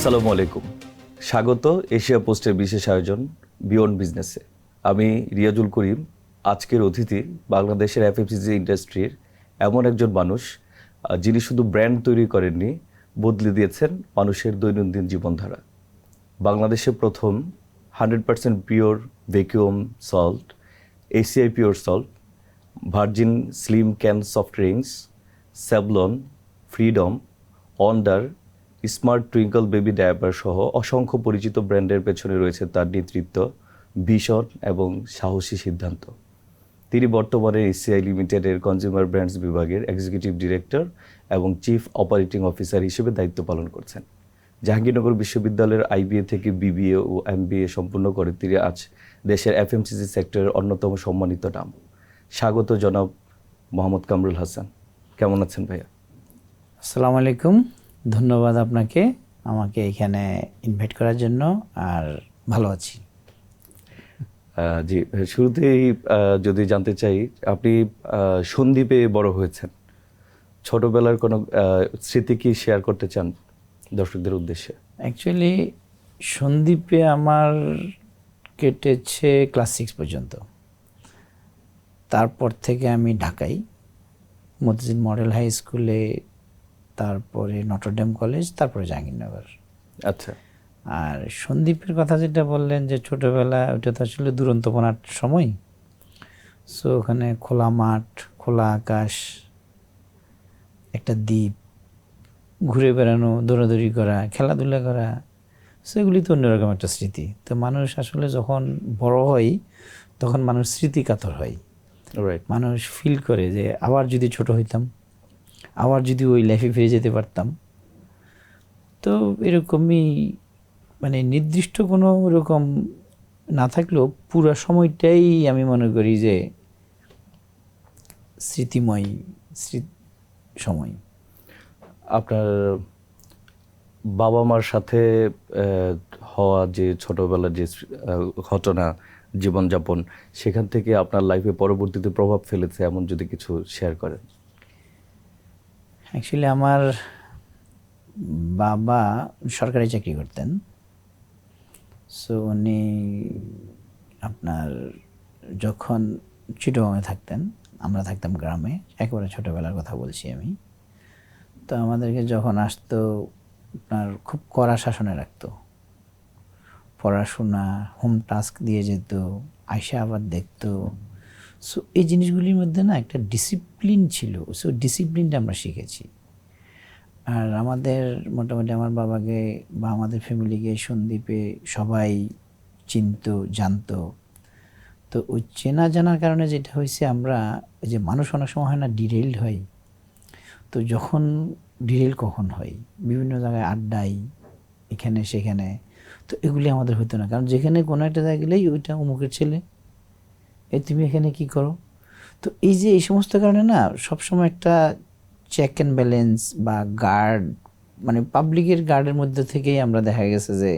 আসসালামু আলাইকুম, স্বাগত এশিয়া পোস্টের বিশেষ আয়োজন বিয়ন্ড বিজনেসে। আমি রিয়াজুল করিম। আজকের অতিথি বাংলাদেশের এফএমসিজি ইন্ডাস্ট্রির এমন একজন মানুষ যিনি শুধু ব্র্যান্ড তৈরি করেননি, বদলে দিয়েছেন মানুষের দৈনন্দিন জীবনধারা। বাংলাদেশে প্রথম 100% pure vacuum salt, ACI pure salt, Virgin slim can soft drinks, Savlon, Freedom, অন্ডার, স্মার্ট টুইঙ্কল বেবি ডায়াপার সহ অসংখ্য পরিচিত ব্র্যান্ডের পেছনে রয়েছে তার নেতৃত্ব, ভিশন এবং সাহসী সিদ্ধান্ত। তিনি বর্তমানে এসিআই লিমিটেডের কনজিউমার ব্র্যান্ডস বিভাগের এক্সিকিউটিভ ডিরেক্টর এবং চিফ অপারেটিং অফিসার হিসেবে দায়িত্ব পালন করছেন। জাহাঙ্গীরনগর বিশ্ববিদ্যালয়ের আইবিএ থেকে বিবিএ ও এমবিএ সম্পূর্ণ করে তিনি আজ দেশের এফএমসিজি সেক্টরের অন্যতম সম্মানিত নাম। স্বাগত জনাব মোহাম্মদ কামরুল হাসান। কেমন আছেন ভাইয়া? আসসালামু আলাইকুম, ধন্যবাদ আপনাকে আমাকে এখানে ইনভাইট করার জন্য। আর ভালো আছি। জি, শুরুতেই যদি জানতে চাই, আপনি সন্দ্বীপে বড় হয়েছেন, ছোটবেলার কোনো স্মৃতি কি শেয়ার করতে চান দর্শকদের উদ্দেশ্যে? অ্যাকচুয়ালি সন্দ্বীপে আমার কেটেছে ক্লাস 6 পর্যন্ত। তারপর থেকে আমি ঢাকায় মতিঝিল মডেল হাই স্কুলে, তারপরে নটরডেম কলেজ, তারপরে জাহাঙ্গীরনগর। আচ্ছা। আর সন্দ্বীপের কথা যেটা বললেন যে ছোটোবেলা, ওটা তো আসলে দুরন্তপনার সময়। সো ওখানে খোলা মাঠ, খোলা আকাশ, একটা দ্বীপ, ঘুরে বেড়ানো, দৌড়াদৌড়ি করা, খেলাধুলা করা, সেগুলি তো অন্যরকম একটা স্মৃতি। তো মানুষ আসলে যখন বড় হয় তখন মানুষ স্মৃতিকাতর হয়। রাইট। মানুষ ফিল করে যে আবার যদি ছোট হইতাম, আবার যদি ওই লাইফে ফিরে যেতে পারতাম। তো এরকমই, মানে নির্দিষ্ট কোনো এরকম না থাকলেও পুরো সময়টাই আমি মনে করি যে স্মৃতিময় সময়। আপনার বাবা মার সাথে হওয়া যে ছোটবেলার যে ঘটনা, জীবনযাপন, সেখান থেকে আপনার লাইফে পরবর্তীতে প্রভাব ফেলেছে এমন যদি কিছু শেয়ার করেন। অ্যাকচুয়ালি আমার বাবা সরকারি চাকরি করতেন। সো উনি আপনার যখন চিটাগাংয়ে থাকতেন, আমরা থাকতাম গ্রামে, একেবারে ছোটোবেলার কথা বলছি আমি। তো আমাদেরকে যখন আসতো আপনার খুব কড়া শাসনে রাখতো। পড়াশোনা, হোম টাস্ক দিয়ে যেত, আয়সা আবার দেখতো। সো এই জিনিসগুলির মধ্যে না একটা ডিসিপ্লিন ছিল। সো ডিসিপ্লিনটা আমরা শিখেছি। আর আমাদের মোটামুটি আমার বাবাকে বা আমাদের ফ্যামিলিকে সন্দ্বীপে সবাই চিনতো, জানতো। তো ওই চেনা জানার কারণে যেটা হয়েছে, আমরা যে মানুষ অনেক সময় হয় না ডিরেইলড হয়। তো যখন ডিরেইল কখন হয়, বিভিন্ন জায়গায় আড্ডায়, এখানে সেখানে, তো এগুলি আমাদের হতো না। কারণ যেখানে কোনো একটা জায়গায় গেলেই ওইটা অমুকের ছেলে, তুমি এখানে কি করো। তো এই যে এই সমস্ত কারণে না সবসময় একটা চেক অ্যান্ড ব্যালেন্স বা গার্ড, মানে পাবলিকের গার্ডের মধ্যে থেকেই আমরা দেখা গেছে যে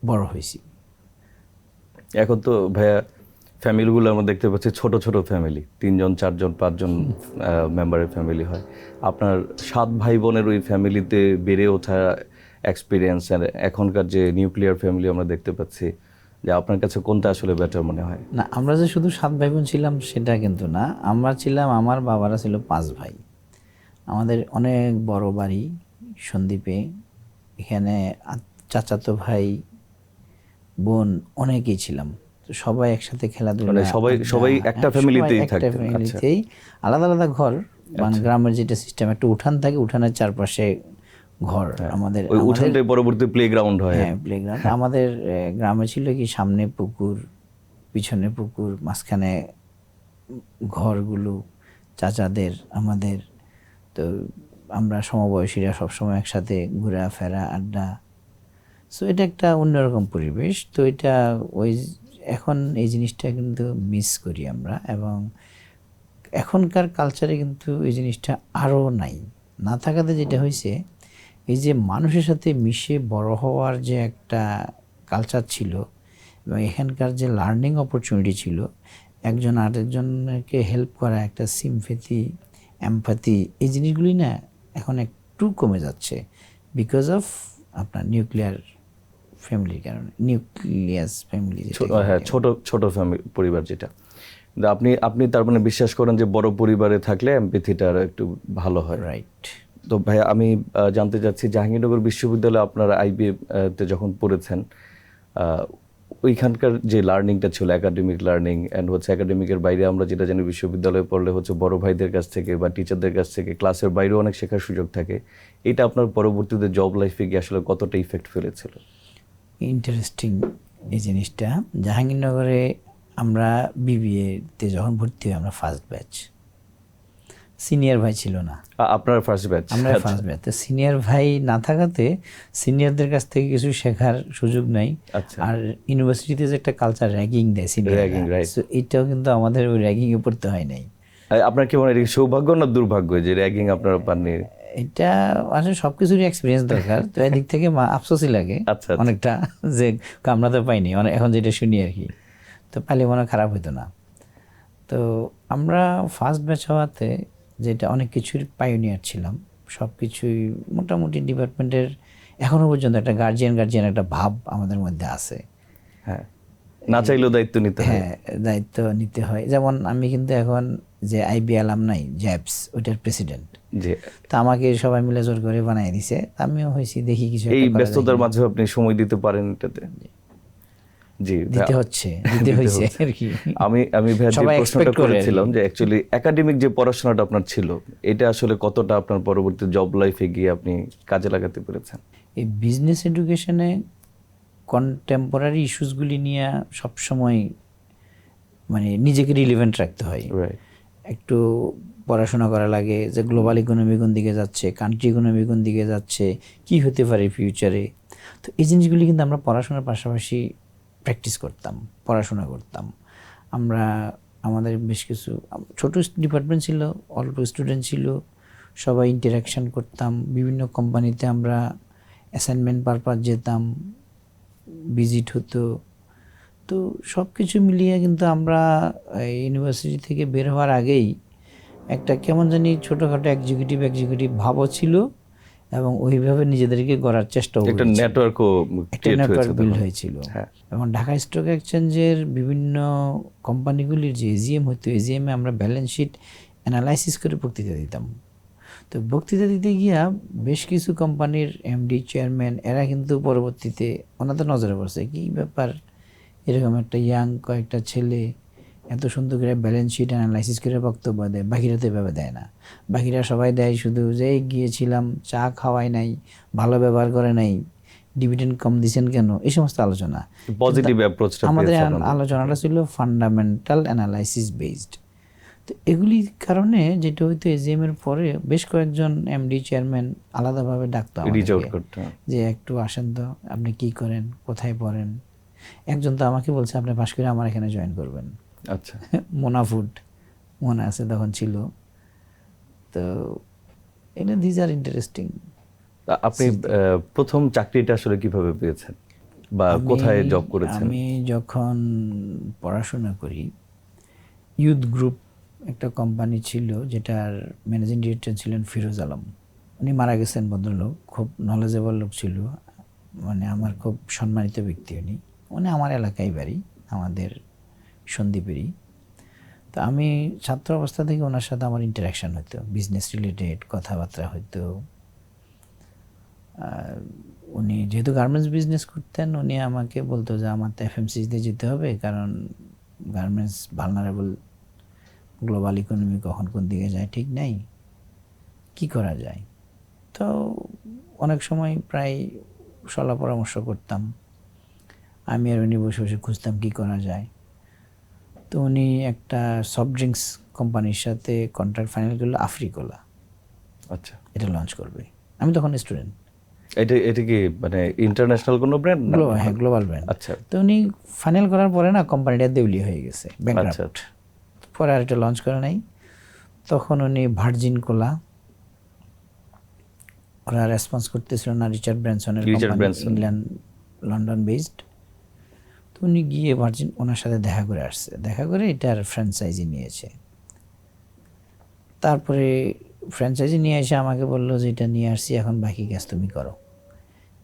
বড় হয়েছি। এখন তো ভাইয়া ফ্যামিলিগুলো আমরা দেখতে পাচ্ছি ছোট ছোট ফ্যামিলি, 3 জন 4 জন 5 জন মেম্বারের ফ্যামিলি হয়। আপনার 7 ভাই বোনের ওই ফ্যামিলিতে বেড়ে ওঠা এক্সপিরিয়েন্স আর এখনকার যে নিউক্লিয়ার ফ্যামিলি আমরা দেখতে পাচ্ছি, যে আপনার কাছে কোনটা আসলে বেটার মনে হয়? না, আমরা যে শুধু 7 ভাই বোন ছিলাম সেটা কিন্তু না। আমরা ছিলাম, আমার বাবারা ছিল 5 ভাই। আমাদের অনেক বড় বাড়ি সন্দ্বীপে। এখানে চাচাতো ভাই বোন অনেকেই ছিলাম। তো সবাই একসাথে খেলাধুলা, মানে সবাই একটা ফ্যামিলিতেই থাকতেন? ফ্যামিলিতেই, আলাদা আলাদা ঘর। মানে গ্রামের যেটা সিস্টেম, একটা উঠান থাকে, উঠানের চারপাশে ঘর। আমাদের ওই উঠানটাই পরবর্তী প্লেগ্রাউন্ড হয়। হ্যাঁ, প্লেগ্রাউন্ড। আমাদের গ্রামে ছিল কি, সামনে পুকুর, পিছনে পুকুর, মাঝখানে ঘরগুলো চাচাদের, আমাদের। তো আমরা সমবয়সীরা সবসময় একসাথে ঘোরাফেরা, আড্ডা। সো এটা একটা অন্যরকম পরিবেশ। তো এটা ওই এখন এই জিনিসটা কিন্তু মিস করি আমরা, এবং এখনকার কালচারে কিন্তু এই জিনিসটা আরও নাই। না থাকাতে যেটা হয়েছে, এই যে মানুষের সাথে মিশে বড় হওয়ার যে একটা কালচার ছিল, এবং এখানকার যে লার্নিং অপরচুনিটি ছিল, একজন আরেকজনকে হেল্প করা, একটা সিম্প্যাথি, এমপ্যাথি, এই জিনিসগুলি না এখন একটু কমে যাচ্ছে বিকজ অফ আপনার নিউক্লিয়ার ফ্যামিলির কারণে, নিউক্লিয়াস ফ্যামিলি। হ্যাঁ, ছোট ছোট ফ্যামিলি, পরিবার যেটা। কিন্তু আপনি আপনি তার মানে বিশ্বাস করেন যে বড় পরিবারে থাকলে এমপ্যাথিটা একটু ভালো হয়। রাইট। তো ভাই আমি জানতে চাচ্ছি, জাহাঙ্গীরনগর বিশ্ববিদ্যালয়ে আপনারা আইবিএ তে যখন পড়েছেন, ওইখানকার যে লার্নিংটা ছিল, একাডেমিক লার্নিং অ্যান্ড হচ্ছে একাডেমিকের বাইরে আমরা যেটা জানি বিশ্ববিদ্যালয়ে পড়লে হচ্ছে বড় ভাইদের কাছ থেকে বা টিচারদের কাছ থেকে ক্লাসের বাইরেও অনেক শেখার সুযোগ থাকে, এটা আপনার পরবর্তীতে জব লাইফে গিয়ে আসলে কতটা ইফেক্ট ফেলেছিল? ইন্টারেস্টিং এই জিনিসটা। জাহাঙ্গীরনগরে আমরা বিবিএতে যখন ভর্তি হই আমরা ফার্স্ট ব্যাচ, সিনিয়র ভাই ছিল না। আপনার ফার্স্ট ব্যাচ? আমরা ফার্স্ট ব্যাচ। তো সিনিয়র ভাই না থাকাতে সিনিয়রদের কাছ থেকে কিছু শেখার সুযোগ নাই। আচ্ছা। আর ইউনিভার্সিটিতে যে একটা কালচার, র্যাগিং দেয় সিনিয়র, Ragging, right. এটাও কিন্তু আমাদের ওই র্যাগিংয়ে পড়তে হয় নাই। আপনার কি মনে হয় সৌভাগ্য না দুর্ভাগ্য যে র্যাগিং আপনারা পাননি? এটা আসলে সব কিছুরই এক্সপিরিয়েন্স দরকার। তো এদিক থেকে আফসোসই লাগে আচ্ছা। অনেকটা, যে আমরা তো পাইনি, এখন যেটা শুনি আর কি। তো পাইলে মনে হয় খারাপ হতো না। তো আমরা ফার্স্ট ব্যাচ হওয়াতে যেটা অনেক কিছুর পাইওনিয়ার ছিলাম, সব কিছুই মোটামুটি ডিপার্টমেন্টের এখনো পর্যন্ত একটা গার্জিয়ান একটা ভাব আমাদের মধ্যে আছে। হ্যাঁ, না চাইলেও দায়িত্ব নিতে হয়। হ্যাঁ, দায়িত্ব নিতে হয়। যেমন আমি কিন্তু এখন যে আইবি অ্যালামনাই জ্যাবস, ওইটার প্রেসিডেন্ট। জি। তা আমাকে সবাই মিলে জোর করে বানিয়ে দিছে। আমিও হয়েছি, দেখি কিছু এই একটা করা যায় ব্যস্ততার কিনা। মাঝে আপনি সময় দিতে পারেন এটাতে? জি, দিতে হয়েছে আর কি। আমি ভাইয়া যে সবাই প্রশ্নটা expect করে আর কি। করেছিলাম যে অ্যাকচুয়ালি একাডেমিক যে পড়াশোনাটা আপনার ছিল, এটা আসলে কতটা আপনার পরবর্তী জব লাইফে গিয়ে আপনি কাজে লাগাতে পেরেছেন? এই বিজনেস এডুকেশনে কন্টেম্পোরারি ইস্যুসগুলি নিয়ে সবসময় মানে নিজেকে রিলিভেন্ট রাখতে হয়। রাইট। একটু পড়াশোনা করা লাগে যে গ্লোবাল ইকোনমি কোন দিকে যাচ্ছে, কান্ট্রি ইকোনমি কোন দিকে যাচ্ছে, কি হতে পারে ফিউচারে। তো এই জিনিসগুলি কিন্তু আমরা পড়াশোনার পাশাপাশি প্র্যাকটিস করতাম, পড়াশোনা করতাম। আমরা আমাদের বেশ কিছু ছোট ডিপার্টমেন্ট ছিল, অল্প স্টুডেন্ট ছিল, সবাই ইন্টারাকশান করতাম। বিভিন্ন কোম্পানিতে আমরা অ্যাসাইনমেন্ট পারপাস যেতাম, ভিজিট হতো। তো সব কিছু মিলিয়ে কিন্তু আমরা ইউনিভার্সিটি থেকে বের হওয়ার আগেই একটা কেমন জানি ছোটোখাটো এক্সিকিউটিভ ভাবও ছিল, এবং ওইভাবে নিজেদেরকে গড়ার চেষ্টাও একটা নেটওয়ার্কও বিল্ড হয়েছিল। এবং ঢাকা স্টক এক্সচেঞ্জের বিভিন্ন কোম্পানিগুলির যে এজিএম হতো, এজিএমে আমরা ব্যালেন্স শিট অ্যানালাইসিস করে বক্তৃতা দিতাম। তো বক্তৃতা দিতে গিয়া বেশ কিছু কোম্পানির এমডি, চেয়ারম্যান, এরা কিন্তু পরবর্তীতে ওনাদের নজরে পড়ছে, কী ব্যাপার এরকম একটা ইয়াং কয়েকটা ছেলে এত সুন্দর করে ব্যালেন্স শিট অ্যানালাইসিস করে বক্তব্য দেয়, বাকিরা তো এভাবে দেয় না। বাকিরা সবাই দেয় শুধু যে গিয়েছিলাম, চা খাওয়াই নাই, ভালো ব্যবহার করে নাই, ডিভিডেন্ড কম দিছেন কেন, এই সমস্ত আলোচনা। পজিটিভ অ্যাপ্রোচটা আমাদের আলোচনাটা ছিল ফান্ডামেন্টাল অ্যানালাইসিস বেসড। তো এগুলির কারণে যেটা হয়তো এজিএম এর পরে বেশ কয়েকজন এমডি, চেয়ারম্যান আলাদাভাবে ডাকতো আমাদেরকে যে একটু আসেন তো, আপনি কি করেন, কোথায় পড়েন। একজন তো আমাকে বলছে আপনি পাশ করে আমার এখানে জয়েন করবেন। আচ্ছা। মোনা ফুড মনে আছে তখন ছিল। তো এটা দিজ আর ইন্টারেস্টিং। আপনি প্রথম চাকরিটা আসলে কিভাবে পেয়েছেন বা কোথায় জব করেছেন? আমি যখন পড়াশোনা করি, ইউথ গ্রুপ একটা কোম্পানি ছিল যেটার ম্যানেজিং ডিরেক্টর ছিলেন ফিরোজ আলম। উনি মারা গেছেন, ভদ্রলোক, খুব নলেজেবল লোক ছিল, মানে আমার খুব সম্মানিত ব্যক্তি উনি। উনি আমার এলাকায় বাড়ি, আমাদের সন্দীপেরই। তো আমি ছাত্র অবস্থা থেকে ওনার সাথে আমার ইন্টারাকশান হতো, বিজনেস রিলেটেড কথাবার্তা হতো। উনি যেহেতু গার্মেন্টস বিজনেস করতেন, উনি আমাকে বলতো যে আমার তো এফএমসিতে যেতে হবে, কারণ গার্মেন্টস ভালনারেবল, গ্লোবাল ইকোনমি কখন কোন দিকে যায় ঠিক নেই, কি করা যায়। তো অনেক সময় প্রায় সলা পরামর্শ করতাম, আমি আর উনি বসে বসে খুঁজতাম কী করা যায়। তো উনি একটা সফট ড্রিঙ্কস কোম্পানির সাথে কন্ট্রাক্ট ফাইনাল করলো, আফ্রিকোলা। আচ্ছা। এটা লঞ্চ করবে। আমি তখন স্টুডেন্ট। এটা কি মানে ইন্টারন্যাশনাল কোনো ব্র্যান্ড? হ্যাঁ, গ্লোবাল ব্র্যান্ড। আচ্ছা। তো উনি ফাইনাল করার পরে না কোম্পানিটা দেউলিয়া হয়ে গেছে, ব্যাংকরাপ্ট। পরে আর এটা লঞ্চ করে নাই। তখন উনি ভার্জিন কোলা, ওরা রেসপন্স করতেছিল না, রিচার্ড ব্র্যানসনের কোম্পানি, ইংল্যান্ড, লন্ডন বেসড। তো উনি গিয়ে ভার্জিন ওনার সাথে দেখা করে আসছে, দেখা করে এটার ফ্র্যাঞ্চাইজি নিয়েছে। তারপরে ফ্র্যাঞ্চাইজি নিয়ে এসে আমাকে বললো যে এটা নিয়ে আসছি, এখন বাকি কাজ তুমি করো।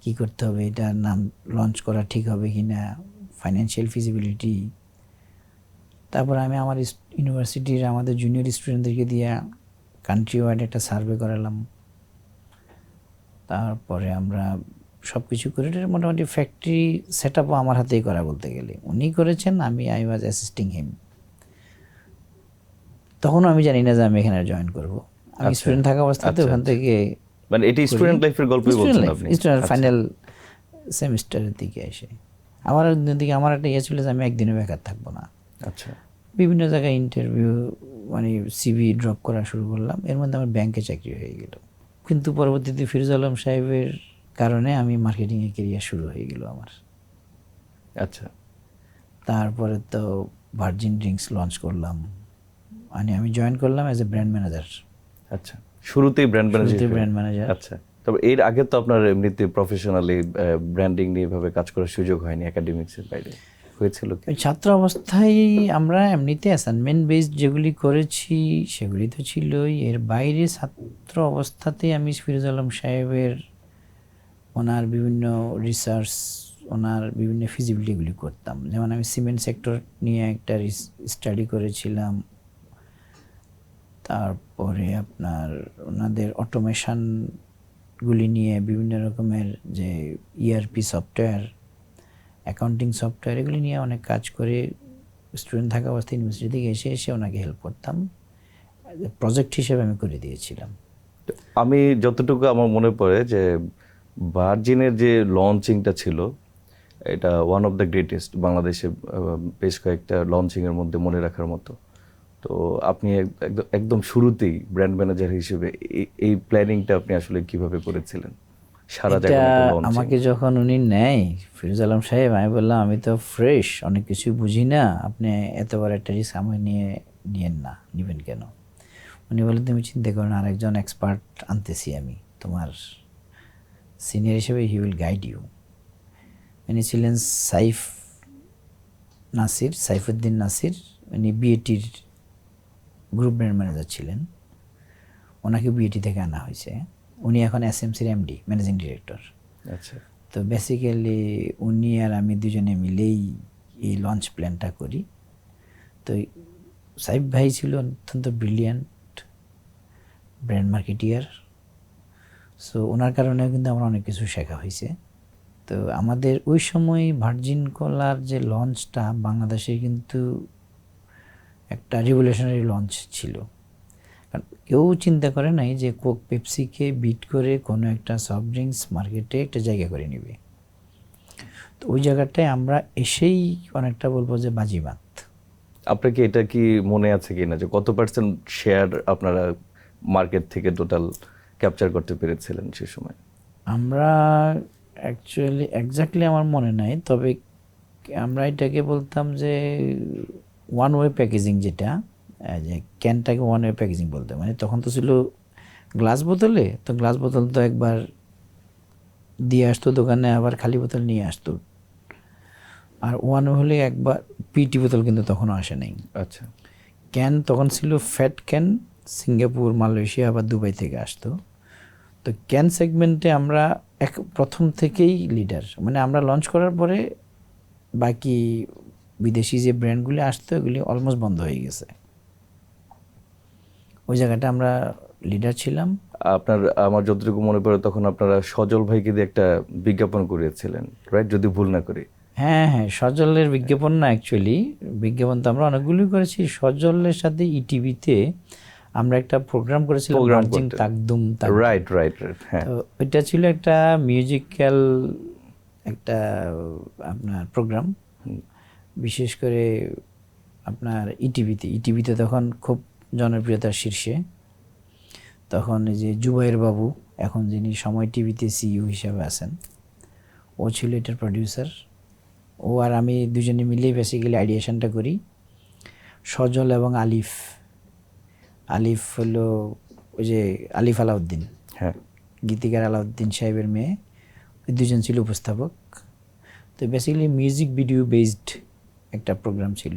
কি করতে হবে, এটার নাম লঞ্চ করা ঠিক হবে কি না, ফাইন্যান্সিয়াল ফিজিবিলিটি। তারপর আমি আমার ইউনিভার্সিটির আমাদের জুনিয়র স্টুডেন্টদেরকে দিয়ে কান্ট্রি ওয়াইড একটা সার্ভে করালাম। তারপরে আমরা সব কিছু করে মোটামুটি ফ্যাক্টরি সেট আপও আমার হাতেই করা বলতে গেলে। উনি করেছেন, আই ওয়াজ অ্যাসিস্টিং হিম। তখনও আমি জানি না যে আমি এখানে জয়েন করব। আমি স্টুডেন্ট থাকা অবস্থাতে ওখান থেকে, মানে এটি স্টুডেন্ট লাইফের গল্পই বলছেন আপনি? স্টুডেন্ট ফাইনাল সেমিস্টারের দিকে এসে আমার দিকে আমার একটা ইয়ে ছিল যে আমি একদিনও বেকার থাকবো না। আচ্ছা। বিভিন্ন জায়গায় ইন্টারভিউ, মানে সিভি ড্রপ করা শুরু করলাম। এর মধ্যে আমার ব্যাংকে চাকরি হয়ে গেল। কিন্তু পরবর্তীতে ফিরোজ আলম সাহেবের কারণে আমি মার্কেটিংয়ে কেরিয়ার শুরু হয়ে গেল আমার। আচ্ছা। তারপরে তো ভার্জিন ড্রিঙ্কস লঞ্চ করলাম, মানে আমি জয়েন করলাম অ্যাজ এ ব্র্যান্ড ম্যানেজার। আচ্ছা, শুরুতেই ব্র্যান্ড ম্যানেজার। আচ্ছা, তবে এর আগে তো আপনার এমনিতে প্রফেশনালি ব্র্যান্ডিং নিয়ে এভাবে কাজ করার সুযোগ হয়নি একাডেমিক্সের বাইরে, হয়েছিল কি? ছাত্র অবস্থায় আমরা এমনিতে অ্যাসাইনমেন্ট বেসড যেগুলি করেছি সেগুলি তো ছিলই। এর বাইরে ছাত্র অবস্থাতেই আমি ফিরোজ আলম সাহেবের ওনার বিভিন্ন রিসার্চ, ওনার বিভিন্ন ফিজিবিলিটিগুলি করতাম। যেমন আমি সিমেন্ট সেক্টর নিয়ে একটা স্টাডি করেছিলাম। তারপরে আপনার ওনাদের অটোমেশনগুলি নিয়ে বিভিন্ন রকমের যে ইআরপি সফটওয়্যার, অ্যাকাউন্টিং সফটওয়্যার, এগুলি নিয়ে অনেক কাজ করে স্টুডেন্ট থাকা অবস্থায় ইউনিভার্সিটি থেকে এসে ওনাকে হেল্প করতাম। প্রজেক্ট হিসেবে আমি করে দিয়েছিলাম। আমি যতটুকু আমার মনে পড়ে যে ভার্জিনের যে লঞ্চিংটা ছিল, এটা ওয়ান অফ দ্য গ্রেটেস্ট বাংলাদেশে, বেশ কয়েকটা লঞ্চিংয়ের মধ্যে মনে রাখার মতো। তো আপনি একদম শুরুতেই ব্র্যান্ড ম্যানেজার হিসেবে এই প্ল্যানিংটা আপনি আসলে কিভাবে করেছিলেন? সারা জায়গায় আমাকে যখন উনি নেয় ফিরোজ আলম সাহেব, আমি বললাম আমি তো ফ্রেশ, অনেক কিছু বুঝি না, আপনি এত বড় একটা রিস্ক আমায় নিয়েন না। নেবেন কেন? উনি বললেন তুমি চিন্তা করো না, আরেকজন এক্সপার্ট আনতেছি আমি তোমার সিনিয়র হিসেবে, হি উইল গাইড ইউ। উনি ছিলেন সাইফুদ্দিন নাসির, উনি বিএটির গ্রুপ ব্র্যান্ড ম্যানেজার ছিলেন। ওনাকে বিএটি থেকে আনা হয়েছে। উনি এখন এসএমসির এমডি, ম্যানেজিং ডিরেক্টর। আচ্ছা। তো বেসিক্যালি উনি আর আমি দুজনে মিলেই এই লঞ্চ প্ল্যানটা করি। তো সাইফ ভাই ছিল অত্যন্ত ব্রিলিয়ান্ট ব্র্যান্ড মার্কেটিয়ার। সো ওনার কারণেও কিন্তু আমার অনেক কিছু শেখা হয়েছে। তো আমাদের ওই সময় ভার্জিন কোলার যে লঞ্চটা বাংলাদেশে কিন্তু একটা রিভলিউশনারি লঞ্চ ছিল। কারণ কেউ চিন্তা করে নাই যে কোক পেপসিকে বিট করে কোনো একটা সফট ড্রিঙ্কস মার্কেটে একটা জায়গা করে নেবে। তো ওই জায়গাটায় আমরা এসেই অনেকটা বলবো যে বাজিমাত। আপনার কি এটা কি মনে আছে কি না যে কত পার্সেন্ট শেয়ার আপনারা মার্কেট থেকে টোটাল ক্যাপচার করতে পেরেছিলেন সে সময়? আমরা এক্স্যাক্টলি আমার মনে নাই, তবে আমরা এটাকে বলতাম যে ওয়ান ওয়ে প্যাকেজিং, যেটা যে ক্যানটাকে ওয়ান ওয়ে প্যাকেজিং বলতে, মানে তখন তো ছিল গ্লাস বোতলে, তো গ্লাস বোতল তো একবার দিয়ে আসতো দোকানে, আবার খালি বোতল নিয়ে আসতো। আর ওয়ান ওয়ে হলে একবার পিটি বোতল কিন্তু তখনও আসে নাই। আচ্ছা। ক্যান তখন ছিল ফ্যাট ক্যান, সিঙ্গাপুর, মালয়েশিয়া বা দুবাই থেকে আসতো। তো ক্যান সেগমেন্টে আমরা প্রথম থেকেই লিডার, মানে আমরা লঞ্চ করার পরে বাকি বিদেশি যে ব্র্যান্ডগুলি আসতো এগুলি অলমোস্ট বন্ধ হয়ে গেছে। ওই জায়গাটা আমরা লিডার ছিলাম। আপনার, আমার যতটুকু মনে পড়ে তখন আপনারা সজল ভাইকে দিয়ে একটা বিজ্ঞাপন করিয়েছিলেন, রাইট? যদি ভুল না করি। হ্যাঁ, সজলের বিজ্ঞাপন না, অ্যাকচুয়ালি বিজ্ঞাপন তো আমরা অনেকগুলি করেছি। সজলের সাথে ইটিভিতে আমরা একটা প্রোগ্রাম করেছিলাম, তাকদুম। রাইট। হ্যাঁ, তো ওইটা ছিল একটা মিউজিক্যাল একটা আপনার প্রোগ্রাম, বিশেষ করে আপনার ইটিভিতে তখন খুব জনপ্রিয়তার শীর্ষে। তখন এই যে জুবাইর বাবু, এখন যিনি সময় টিভিতে সিইও হিসাবে আছেন, ও ছিল এটার প্রডিউসার। ও আর আমি দুজনে মিলেই বেসিক্যালি আইডিয়েশনটা করি। সজল এবং আলিফ হলো ওই যে আলিফ আলাউদ্দিন, হ্যাঁ, গীতিকার আলাউদ্দিন সাহেবের মেয়ে, ওই দুজন ছিল উপস্থাপক। তো বেসিক্যালি মিউজিক ভিডিও বেসড একটা প্রোগ্রাম ছিল।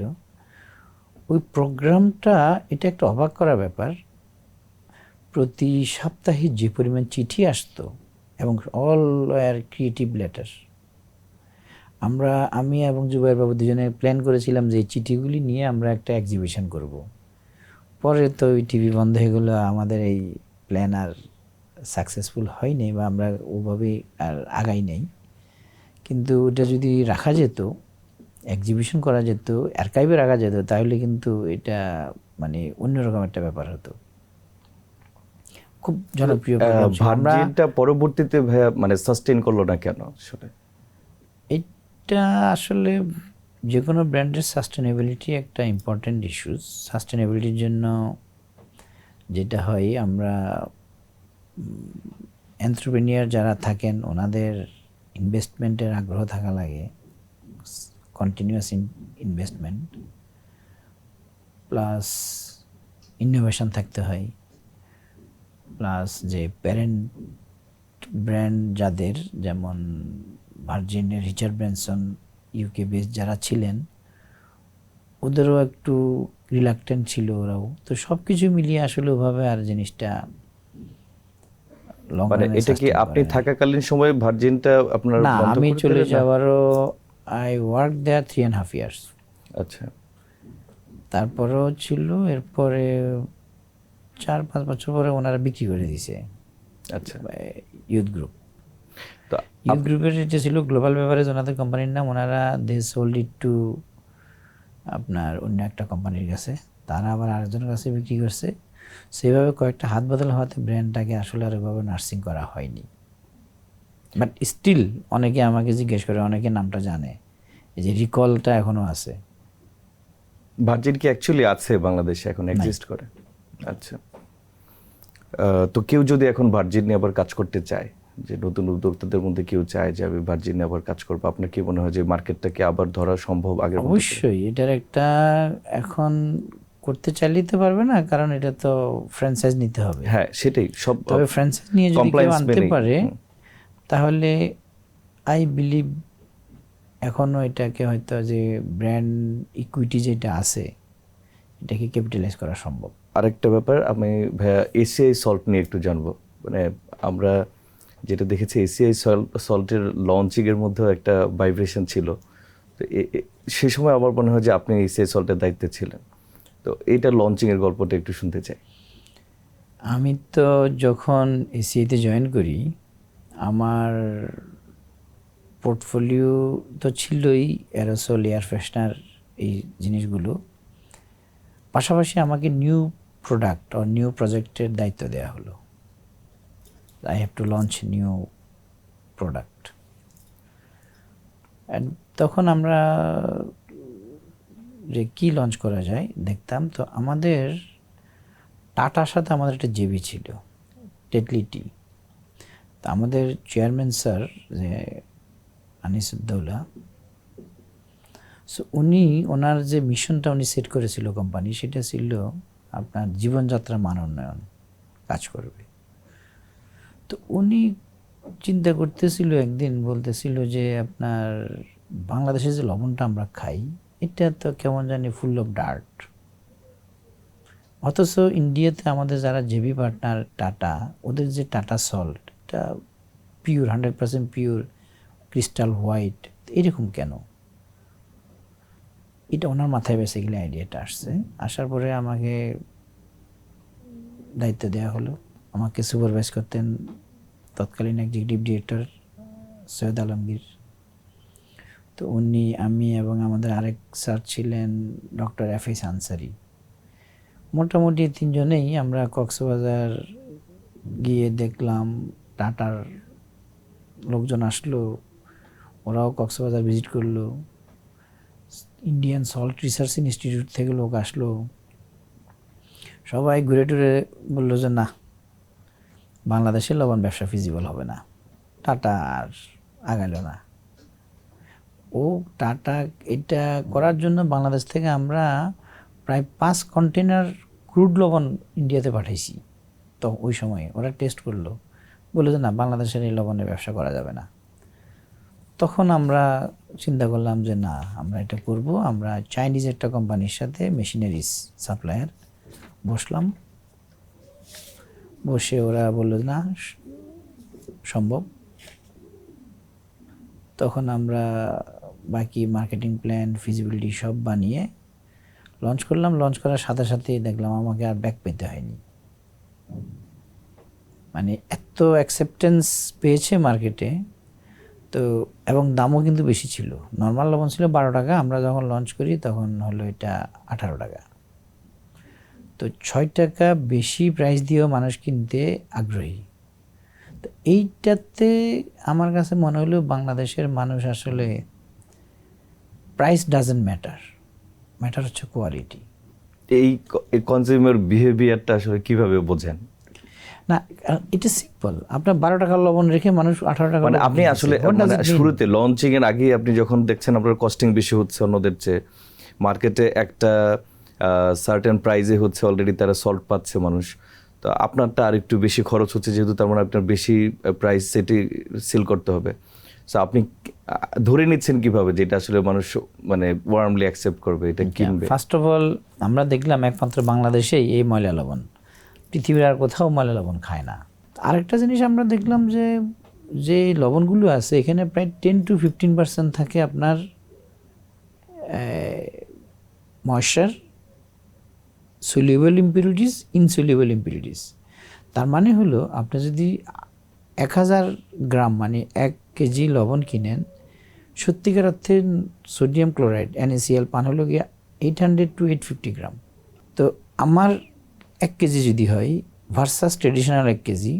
ওই প্রোগ্রামটা, এটা একটা অবাক করা ব্যাপার, প্রতি সপ্তাহে যে পরিমাণ চিঠি আসতো এবং অল আর ক্রিয়েটিভ লেটার। আমি এবং জুবাইর বাবু দুজনে প্ল্যান করেছিলাম যে এই চিঠিগুলি নিয়ে আমরা একটা এক্সিবিশন করব। পরে তো ওই টিভি বন্ধ হয়ে গেলো, আমাদের এই প্ল্যান আর সাকসেসফুল হয়নি বা আমরা ওভাবে আর আগাই নাই। কিন্তু এটা যদি রাখা যেত, এক্সিবিশন করা যেত, আর্কাইভে রাখা যেত, তাহলে কিন্তু এটা মানে অন্যরকম একটা ব্যাপার হতো। খুব জনপ্রিয় প্রোগ্রাম ছিল। আমরা ভার্জিনটা পরবর্তীতে ভাইয়া মানে সাস্টেইন করলো না কেন আসলে? এটা আসলে যে কোনো ব্র্যান্ডের সাস্টেনেবিলিটি একটা ইম্পর্ট্যান্ট ইস্যুস। সাস্টেনেবিলিটির জন্য যেটা হয়, আমরা এন্টারপ্রেনিয়ার যারা থাকেন ওনাদের ইনভেস্টমেন্টের আগ্রহ থাকা লাগে, কন্টিনিউয়াস ইনভেস্টমেন্ট, প্লাস ইনোভেশন থাকতে হয়, প্লাস যে প্যারেন্ট ব্র্যান্ড যাদের, যেমন ভার্জিনের রিচার্ড ব্র্যানসন ইউকে বেস যারা ছিলেন, ওদেরও একটু রিলাক্টেন্ট ছিল ওরাও। তো সব কিছু মিলিয়ে আসলে ওভাবে আর জিনিসটা লং মানে এটা কি আপনি থাকাকালীন সময়ে ভার্জিনটা আপনার না, বন্ধ আমি করে চলে দিলেন না? যাওয়ারও আই ওয়ার্ক দেয়ার 3.5 years। আচ্ছা তারপরেও ছিল, এরপরে 4-5 বছর পরে ওনারা বিক্রি করে দিয়েছে আচ্ছা। Youth group. তো ইউথ গ্রুপের যেটা ছিল গ্লোবাল বেভারেজ ওনাদের কোম্পানির নাম, ওনারা দে সোল্ড ইট টু আপনার অন্য একটা কোম্পানির কাছে, তারা আবার আরেকজনের কাছে বিক্রি করছে। সেইভাবে কয়েকটা হাত বদল হওয়াতে ব্র্যান্ডটাকে আসলে আর ওইভাবে নার্সিং করা হয়নি। বাট স্টিল অনেকে আমাকে জিজ্ঞেস করে, অনেকে নামটা জানে, এই যে রিকলটা এখনো আছে। ভার্জিন কি অ্যাকচুয়ালি আছে বাংলাদেশে, এখন এক্সিস্ট করে? আচ্ছা। তো কেউ যদি এখন ভার্জিন নিয়ে আবার কাজ করতে চায়, যে নতুন উদ্যোক্তাদের মধ্যে কেউ চায় যে আমি ভার্জিন নিয়ে আবার কাজ করবো, আপনার কি মনে হয় যে মার্কেটটাকে আবার ধরা সম্ভব আগের মতো করে? অবশ্যই এটার একটা, এখন করতে চাইলেই তো পারবে না, কারণ এটা তো ফ্র্যাঞ্চাইজ নিতে হবে। হ্যাঁ সেটাই সব। তবে ফ্র্যাঞ্চাইজ নিয়ে যদি কেউ compliance আনতে মেনেই, পারে, তাহলে আই বিলিভ এখনও এটাকে হয়তো যে ব্র্যান্ড ইকুইটি যেটা আছে এটাকে ক্যাপিটালাইজ করা সম্ভব। আরেকটা ব্যাপার, আমি ভাইয়া এসিআই সল্ট নিয়ে একটু জানবো। মানে আমরা যেটা দেখেছি এসিআই সল্টের লঞ্চিংয়ের মধ্যেও একটা ভাইব্রেশন ছিল। তো সে সময় আমার মনে হয় যে আপনি এসিআই সল্টের দায়িত্বে ছিলেন, তো এইটা লঞ্চিংয়ের গল্পটা একটু শুনতে চাই। আমি তো যখন এসিআইতে জয়েন করি, আমার পোর্টফোলিও তো ছিলই অ্যারোসল, এয়ার ফ্রেশনার, এই জিনিসগুলো। পাশাপাশি আমাকে নিউ প্রোডাক্ট আর নিউ প্রজেক্টের দায়িত্ব দেওয়া হলো। I have to launch new product. তখন আমরা যে কী লঞ্চ করা যায় দেখতাম। তো আমাদের টাটার সাথে আমাদের একটা জেবি ছিল, টেটলি টি। তো আমাদের চেয়ারম্যান স্যার যে আনিসুদ্দৌলা, সো উনি ওনার যে মিশনটা উনি সেট করেছিল কোম্পানি, সেটা ছিল আপনার জীবনযাত্রার মান উন্নয়ন কাজ করবে। তো উনি চিন্তা করতেছিল, একদিন বলতেছিল যে আপনার বাংলাদেশে যে লবণটা আমরা খাই, এটা তো কেমন জানি ফুল অফ ডার্ট, অথচ ইন্ডিয়াতে আমাদের যারা জেবি পার্টনার টাটা, ওদের যে টাটা সল্ট, এটা পিওর 100% পিওর ক্রিস্টাল হোয়াইট, এরকম কেন? এটা ওনার মাথায় বেসিক্যালি আইডিয়াটা আসছে। আসার পরে আমাকে দায়িত্ব দেওয়া হলো। আমাকে সুপারভাইজ করতেন তৎকালীন এক্সিকিউটিভ ডিরেক্টর সৈয়দ আলমগীর। তো উনি, আমি এবং আমাদের আরেক স্যার ছিলেন ডক্টর এফএস আনসারি। মোটামুটি তিনজনেই আমরা কক্সবাজার গিয়ে দেখলাম, টাটার লোকজন আসলো, ওরাও কক্সবাজার ভিজিট করলো, ইন্ডিয়ান সল্ট রিসার্চ ইনস্টিটিউট থেকে লোক আসলো, সবাই ঘুরে টুরে বললো যে না, বাংলাদেশের লবণ ব্যবসা ফিজিবল হবে না। টাটা আর আগাইল না। ও টাটা এটা করার জন্য বাংলাদেশ থেকে আমরা প্রায় 5 কন্টেনার ক্রুড লবণ ইন্ডিয়াতে পাঠাইছি। তো ওই সময় ওরা টেস্ট করলো, বললো যে না, বাংলাদেশের এই লবণের ব্যবসা করা যাবে না। তখন আমরা চিন্তা করলাম যে না, আমরা এটা করব। আমরা চাইনিজ একটা কোম্পানির সাথে মেশিনারিজ সাপ্লায়ার বসলাম, বসে ওরা বললো না, সম্ভব। তখন আমরা বাকি মার্কেটিং প্ল্যান, ফিজিবিলিটি সব বানিয়ে লঞ্চ করলাম। লঞ্চ করার সাথে সাথেই দেখলাম আমাকে আর ব্যাক পেতে হয়নি। মানে এত অ্যাকসেপ্টেন্স পেয়েছে মার্কেটে। তো এবং দামও কিন্তু বেশি ছিল। নর্মাল লবণ ছিল 12 টাকা, আমরা যখন লঞ্চ করি তখন হলো এটা 18 টাকা। তো 6 টাকা বেশি প্রাইস দিয়েও মানুষ কিনতে আগ্রহী। তো এইটাতে আমার কাছে মনে হলো বাংলাদেশের মানুষ আসলে প্রাইস ডাজন্ট ম্যাটার, ম্যাটার হচ্ছে কোয়ালিটি। এই কনজিউমার বিহেভিয়ারটা আসলে কিভাবে বোঝেন? না, এটা সিম্পল। আপনার 12 টাকার লবণ রেখে মানুষ 18 টাকা, মানে আপনি আসলে মানে শুরুতে লঞ্চিং এর আগে আপনি যখন দেখছেন আপনার কস্টিং বেশি হচ্ছে অন্যদের চেয়ে, মার্কেটে একটা সার্টেন প্রাইজে হচ্ছে অলরেডি তারা সল্ট পাচ্ছে মানুষ, তো আপনারটা আর একটু বেশি খরচ হচ্ছে যেহেতু, তার মানে আপনার বেশি প্রাইস সেটি সেল করতে হবে। সো আপনি ধরে নিচ্ছেন কিভাবে যে এটা আসলে মানুষ মানে ওয়ার্মলি অ্যাকসেপ্ট করবে, এটা কিনবে? ফার্স্ট অফ অল আমরা দেখলাম একমাত্র বাংলাদেশেই এই ময়লা লবণ, পৃথিবীর আর কোথাও ময়লা লবণ খায় না। আরেকটা জিনিস আমরা দেখলাম যে যে লবণগুলো আছে এখানে প্রায় 10 to 15% থাকে আপনার moisture, soluble impurities, insoluble impurities. তার মানে হলো আপনি যদি 1000 গ্রাম মানে 1 কেজি লবণ কিনেন, সত্যিকার অর্থে সোডিয়াম ক্লোরাইড NaCl পান হলো গিয়ে 800 to 850 গ্রাম। তো আমার 1 কেজি যদি হয় ভার্সাস ট্রেডিশনাল 1 কেজি,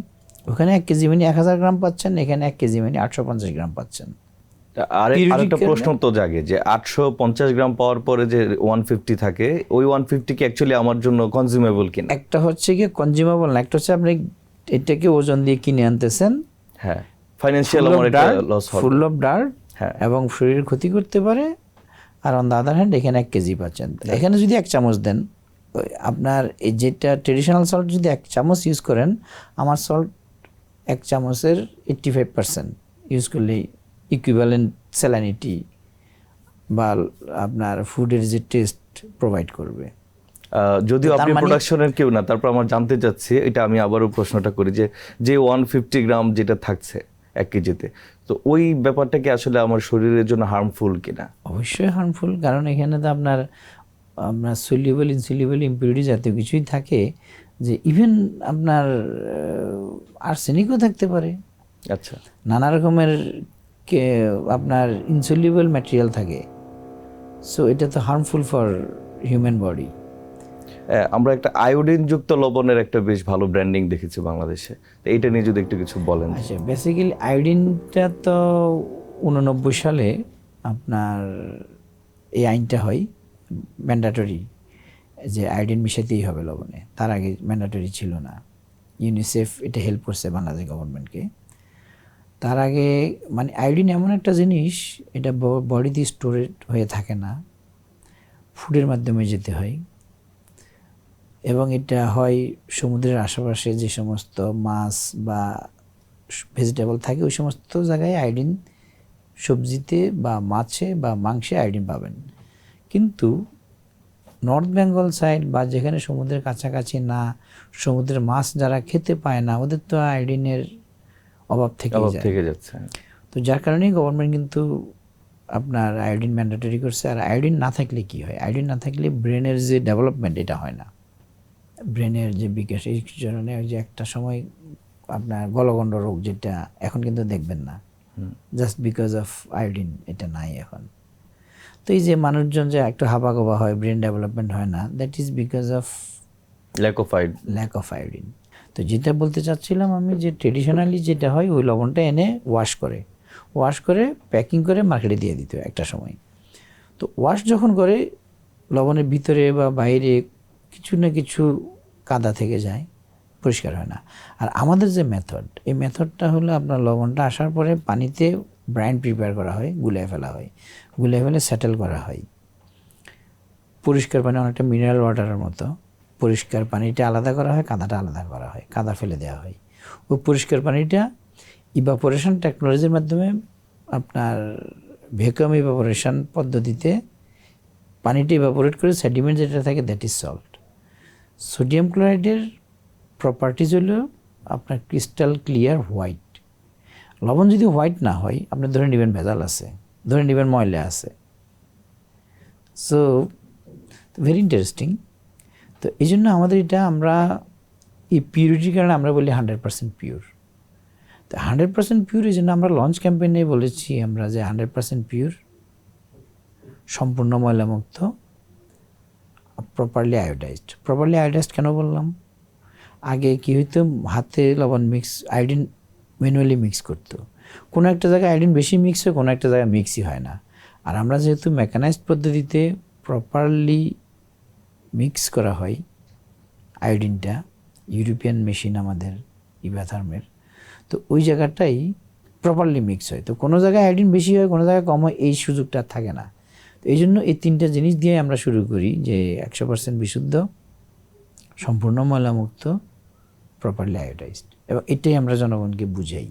ওখানে 1 কেজি মানে 1000 গ্রাম পাচ্ছেন, এখানে 1 কেজি মানে 850 গ্রাম পাচ্ছেন। আরেকটা প্রশ্ন তো জাগে যে 850 গ্রাম পাওয়ার পরে যে 150 থাকে, ওই 150 কি অ্যাকচুয়ালি আমার জন্য কনজিউমেবল কিনা? একটা হচ্ছে কি কনজিউমেবল না, একটা হচ্ছে আপনি এটাকে ওজন দিয়ে কিনে আনতেছেন, হ্যাঁ, ফাইন্যান্সিয়াল আমার একটা লস হবে, ফুল অফ ডার্ট, হ্যাঁ, এবং শরীরের ক্ষতি করতে পারে। আর অন দ্য আদার হ্যান্ড এখানে 1 কেজি পাচ্ছেন। এখানে যদি 1 চামচ দেন, আপনার এই যেটা ট্রেডিশনাল সল্ট যদি 1 চামচ ইউজ করেন, আমার সল্ট 1 চামচের 85% ইউজ করলেই ইকুইভ্যালেন্ট স্যালানিটি বা আপনার ফুডের যে টেস্ট প্রোভাইড করবে। যদিও আপনি প্রোডাকশনের কেউ না, তারপর আমার জানতে চাচ্ছি, এটা আমি আবারও প্রশ্নটা করি যে 150 গ্রাম যেটা থাকছে 1 কেজিতে, তো ওই ব্যাপারটা কি আসলে আমার শরীরের জন্য হার্মফুল কিনা? অবশ্যই হার্মফুল, কারণ এখানে তো আপনার সলিউবল, ইনসলিউবল ইম্পিউরিটি জাতীয় কিছুই থাকে, যে ইভেন আপনার আর্সেনিকও থাকতে পারে। আচ্ছা, নানা রকমের আপনার ইনসলিউবল ম্যাটেরিয়াল থাকে। সো এটা তো হার্মফুল ফর হিউম্যান বডি। আমরা একটা আয়োডিন যুক্ত লবণের একটা বেশ ভালো ব্র্যান্ডিং দেখেছি বাংলাদেশে, তো এইটা নিয়ে যদি একটু কিছু বলেন। আচ্ছা, বেসিক্যালি আয়োডিনটা তো 89 সালে আপনার এই আইনটা হয় ম্যান্ডেটরি, যে আয়োডিন মিশাতেই হবে লবণে। তার আগে ম্যান্ডেটরি ছিল না। ইউনিসেফ এটা হেল্প করছে বাংলাদেশ গভর্নমেন্টকে। তার আগে মানে আয়োডিন এমন একটা জিনিস, এটা বডিতে স্টোরেড হয়ে থাকে না, ফুডের মাধ্যমে যেতে হয়। এবং এটা হয় সমুদ্রের আশেপাশে যে সমস্ত মাছ বা ভেজিটেবল থাকে, ওই সমস্ত জায়গায় আয়োডিন, সবজিতে বা মাছে বা মাংসে আয়োডিন পাবেন। কিন্তু নর্থ বেঙ্গল সাইড বা যেখানে সমুদ্রের কাছাকাছি না, সমুদ্রের মাছ যারা খেতে পায় না, ওদের তো আয়োডিনের অভাব থেকে যাচ্ছে। তো যার কারণেই গভর্নমেন্ট কিন্তু আপনার আয়োডিন ম্যান্ডেটরি করছে। আর আয়োডিন না থাকলে কি হয়? আয়োডিন না থাকলে ব্রেনের যে ডেভেলপমেন্ট এটা হয় না, ব্রেনের যে বিকাশ, এই কারণে ওই যে একটা সময় আপনার গলগণ্ড রোগ, যেটা এখন কিন্তু দেখবেন না, জাস্ট বিকজ অফ আয়োডিন এটা নাই এখন। তো এই যে মানুষজন যে একটু হাবাগোবা হয়, ব্রেন ডেভেলপমেন্ট হয় না, that is because of lack of iodine. তো যেটা বলতে চাচ্ছিলাম আমি, যে ট্রেডিশনালি যেটা হয়, ওই লবণটা এনে ওয়াশ করে প্যাকিং করে মার্কেটে দিয়ে দিত একটা সময়। তো ওয়াশ যখন করে, লবণের ভিতরে বা বাইরে কিছু না কিছু কাদা থেকে যায়, পরিষ্কার হয় না। আর আমাদের যে মেথড, এই মেথডটা হলো আপনার লবণটা আসার পরে পানিতে ব্রাইন প্রিপেয়ার করা হয়, গুলিয়ে ফেলা হয়, গুলিয়ে ফেলে সেটেল করা হয়। পরিষ্কার পানি অনেকটা মিনারেল ওয়াটারের মতো, পরিষ্কার পানিটা আলাদা করা হয়, কাদাটা আলাদা করা হয়, কাদা ফেলে দেওয়া হয়। ওই পরিষ্কার পানিটা ইভাপোরেশন টেকনোলজির মাধ্যমে, আপনার ভ্যাকুয়াম ইভাপোরেশন পদ্ধতিতে পানিটা ইভাপোরেট করে সেডিমেন্ট যেটা থাকে, দ্যাট ইজ সল্ট। সোডিয়াম ক্লোরাইডের প্রপার্টিজ হলো আপনার ক্রিস্টাল ক্লিয়ার হোয়াইট, লবণ যদি হোয়াইট না হয় আপনি ধরে নেবেন ভেজাল আছে, ধরে নেবেন ময়লা আছে। So very interesting. তো এই জন্য আমাদের এটা আমরা এই পিউরিটির কারণে আমরা বলি 100% পিওর। তো 100% পিওর এই জন্য আমরা লঞ্চ ক্যাম্পেইনে বলেছি আমরা যে 100% পিওর, সম্পূর্ণ ময়লামুক্ত, প্রপারলি আয়োডাইজড। প্রপারলি আয়োডাইজড কেন বললাম? আগে কী হইতো, হাতে লবণ মিক্স, আয়োডিন ম্যানুয়ালি মিক্স করতো, কোনো একটা জায়গায় আয়োডিন বেশি মিক্স হয়, কোনো একটা জায়গায় মিক্সই হয় না। আর আমরা যেহেতু মেকানাইজড পদ্ধতিতে প্রপারলি মিক্স করা হয় আয়োডিনটা, ইউরোপিয়ান মেশিন আমাদের ইভাথার্মের, তো ওই জায়গাটাই প্রপারলি মিক্স হয়। তো কোনো জায়গায় আয়োডিন বেশি হয়, কোনো জায়গায় কম হয়, এই সুযোগটা আর থাকে না। তো এই জন্য এই তিনটা জিনিস দিয়ে আমরা শুরু করি যে 100% বিশুদ্ধ, সম্পূর্ণ ময়লামুক্ত, প্রপারলি আয়োডাইজড, এবং এটাই আমরা জনগণকে বুঝাই।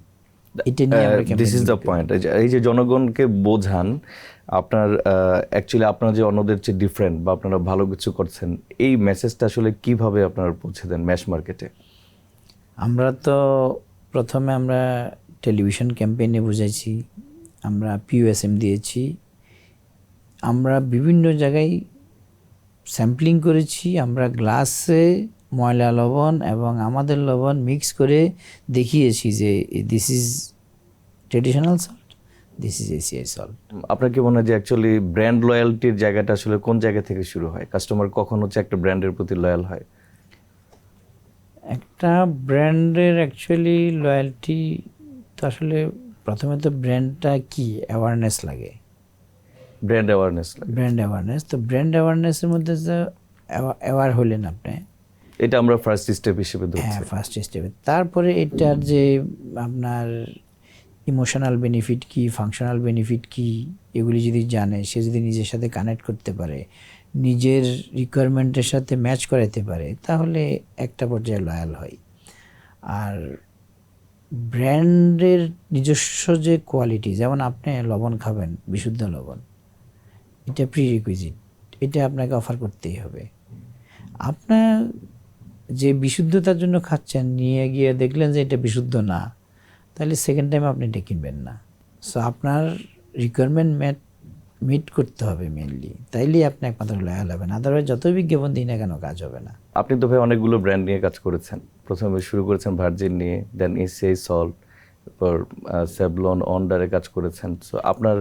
এটা নিয়ে আমরা দিস ইজ দ্য পয়েন্ট। এই যে জনগণকে বোঝান, আপনার অ্যাকচুয়ালি আপনারা যে অন্যদের চেয়ে ডিফারেন্ট বা আপনারা ভালো কিছু করছেন, এই মেসেজটা আসলে কিভাবে আপনারা পৌঁছে দেন ম্যাশ মার্কেটে? আমরা তো প্রথমে আমরা টেলিভিশন ক্যাম্পেইনে বুঝাইছি, আমরা পিওএসএম দিয়েছি, আমরা বিভিন্ন জায়গায় স্যাম্পলিং করেছি, আমরা গ্লাসে ময়লা লবণ এবং আমাদের লবণ মিক্স করে দেখিয়েছি যে this is traditional salt, this is ACI salt. আপনার কি মনে হয় যে অ্যাকচুয়ালি ব্র্যান্ড লয়্যালটির জায়গাটা আসলে কোন জায়গা থেকে শুরু হয়? কাস্টমার কখন হচ্ছে একটা ব্র্যান্ডের প্রতি লয়াল হয়? একটা ব্র্যান্ডের অ্যাকচুয়ালি লয়্যালটি তো আসলে প্রথমে তো ব্র্যান্ডটা কি অ্যাওয়ারনেস লাগে, ব্র্যান্ড অ্যাওয়ারনেস। Brand awareness. তো ব্র্যান্ড অ্যাওয়ারনেসের মধ্যে যে অ্যাওয়ার হলেন আপনি, এটা আমরা ফার্স্ট স্টেপ হিসেবে ধরছি। হ্যাঁ ফার্স্ট স্টেপে। তারপরে এটার যে আপনার ইমোশনাল বেনিফিট কি, ফাংশনাল বেনিফিট কি, এগুলি যদি জানে, সে যদি নিজের সাথে কানেক্ট করতে পারে, নিজের রিকোয়ারমেন্টের সাথে ম্যাচ করাতে পারে, তাহলে একটা পর্যায়ে লয়াল হয়। আর ব্র্যান্ডের নিজস্ব যে কোয়ালিটি, যেমন আপনি লবণ খাবেন, বিশুদ্ধ লবণ, এটা প্রি রিকুইজিট, এটা আপনাকে অফার করতেই হবে। আপনার যে বিশুদ্ধতার জন্য খাচ্ছেন, নিয়ে গিয়ে দেখলেন যে এটা বিশুদ্ধ না, তাহলে সেকেন্ড টাইম আপনি এটা কিনবেন না। সো আপনার রিকোয়ারমেন্ট মিট করতে হবে মেনলি, তাইলেই আপনি একমাত্র লয়াল হবেন। আদারওয়াইজ যত বিজ্ঞাপন দিই না কেন, কাজ হবে না। আপনি তো ভাই অনেকগুলো ব্র্যান্ড নিয়ে কাজ করেছেন। প্রথমে শুরু করেছেন ভার্জিন নিয়ে, দেন এসিআই সল্ট, তারপর সেভলন, অন্ডারে কাজ করেছেন। সো আপনার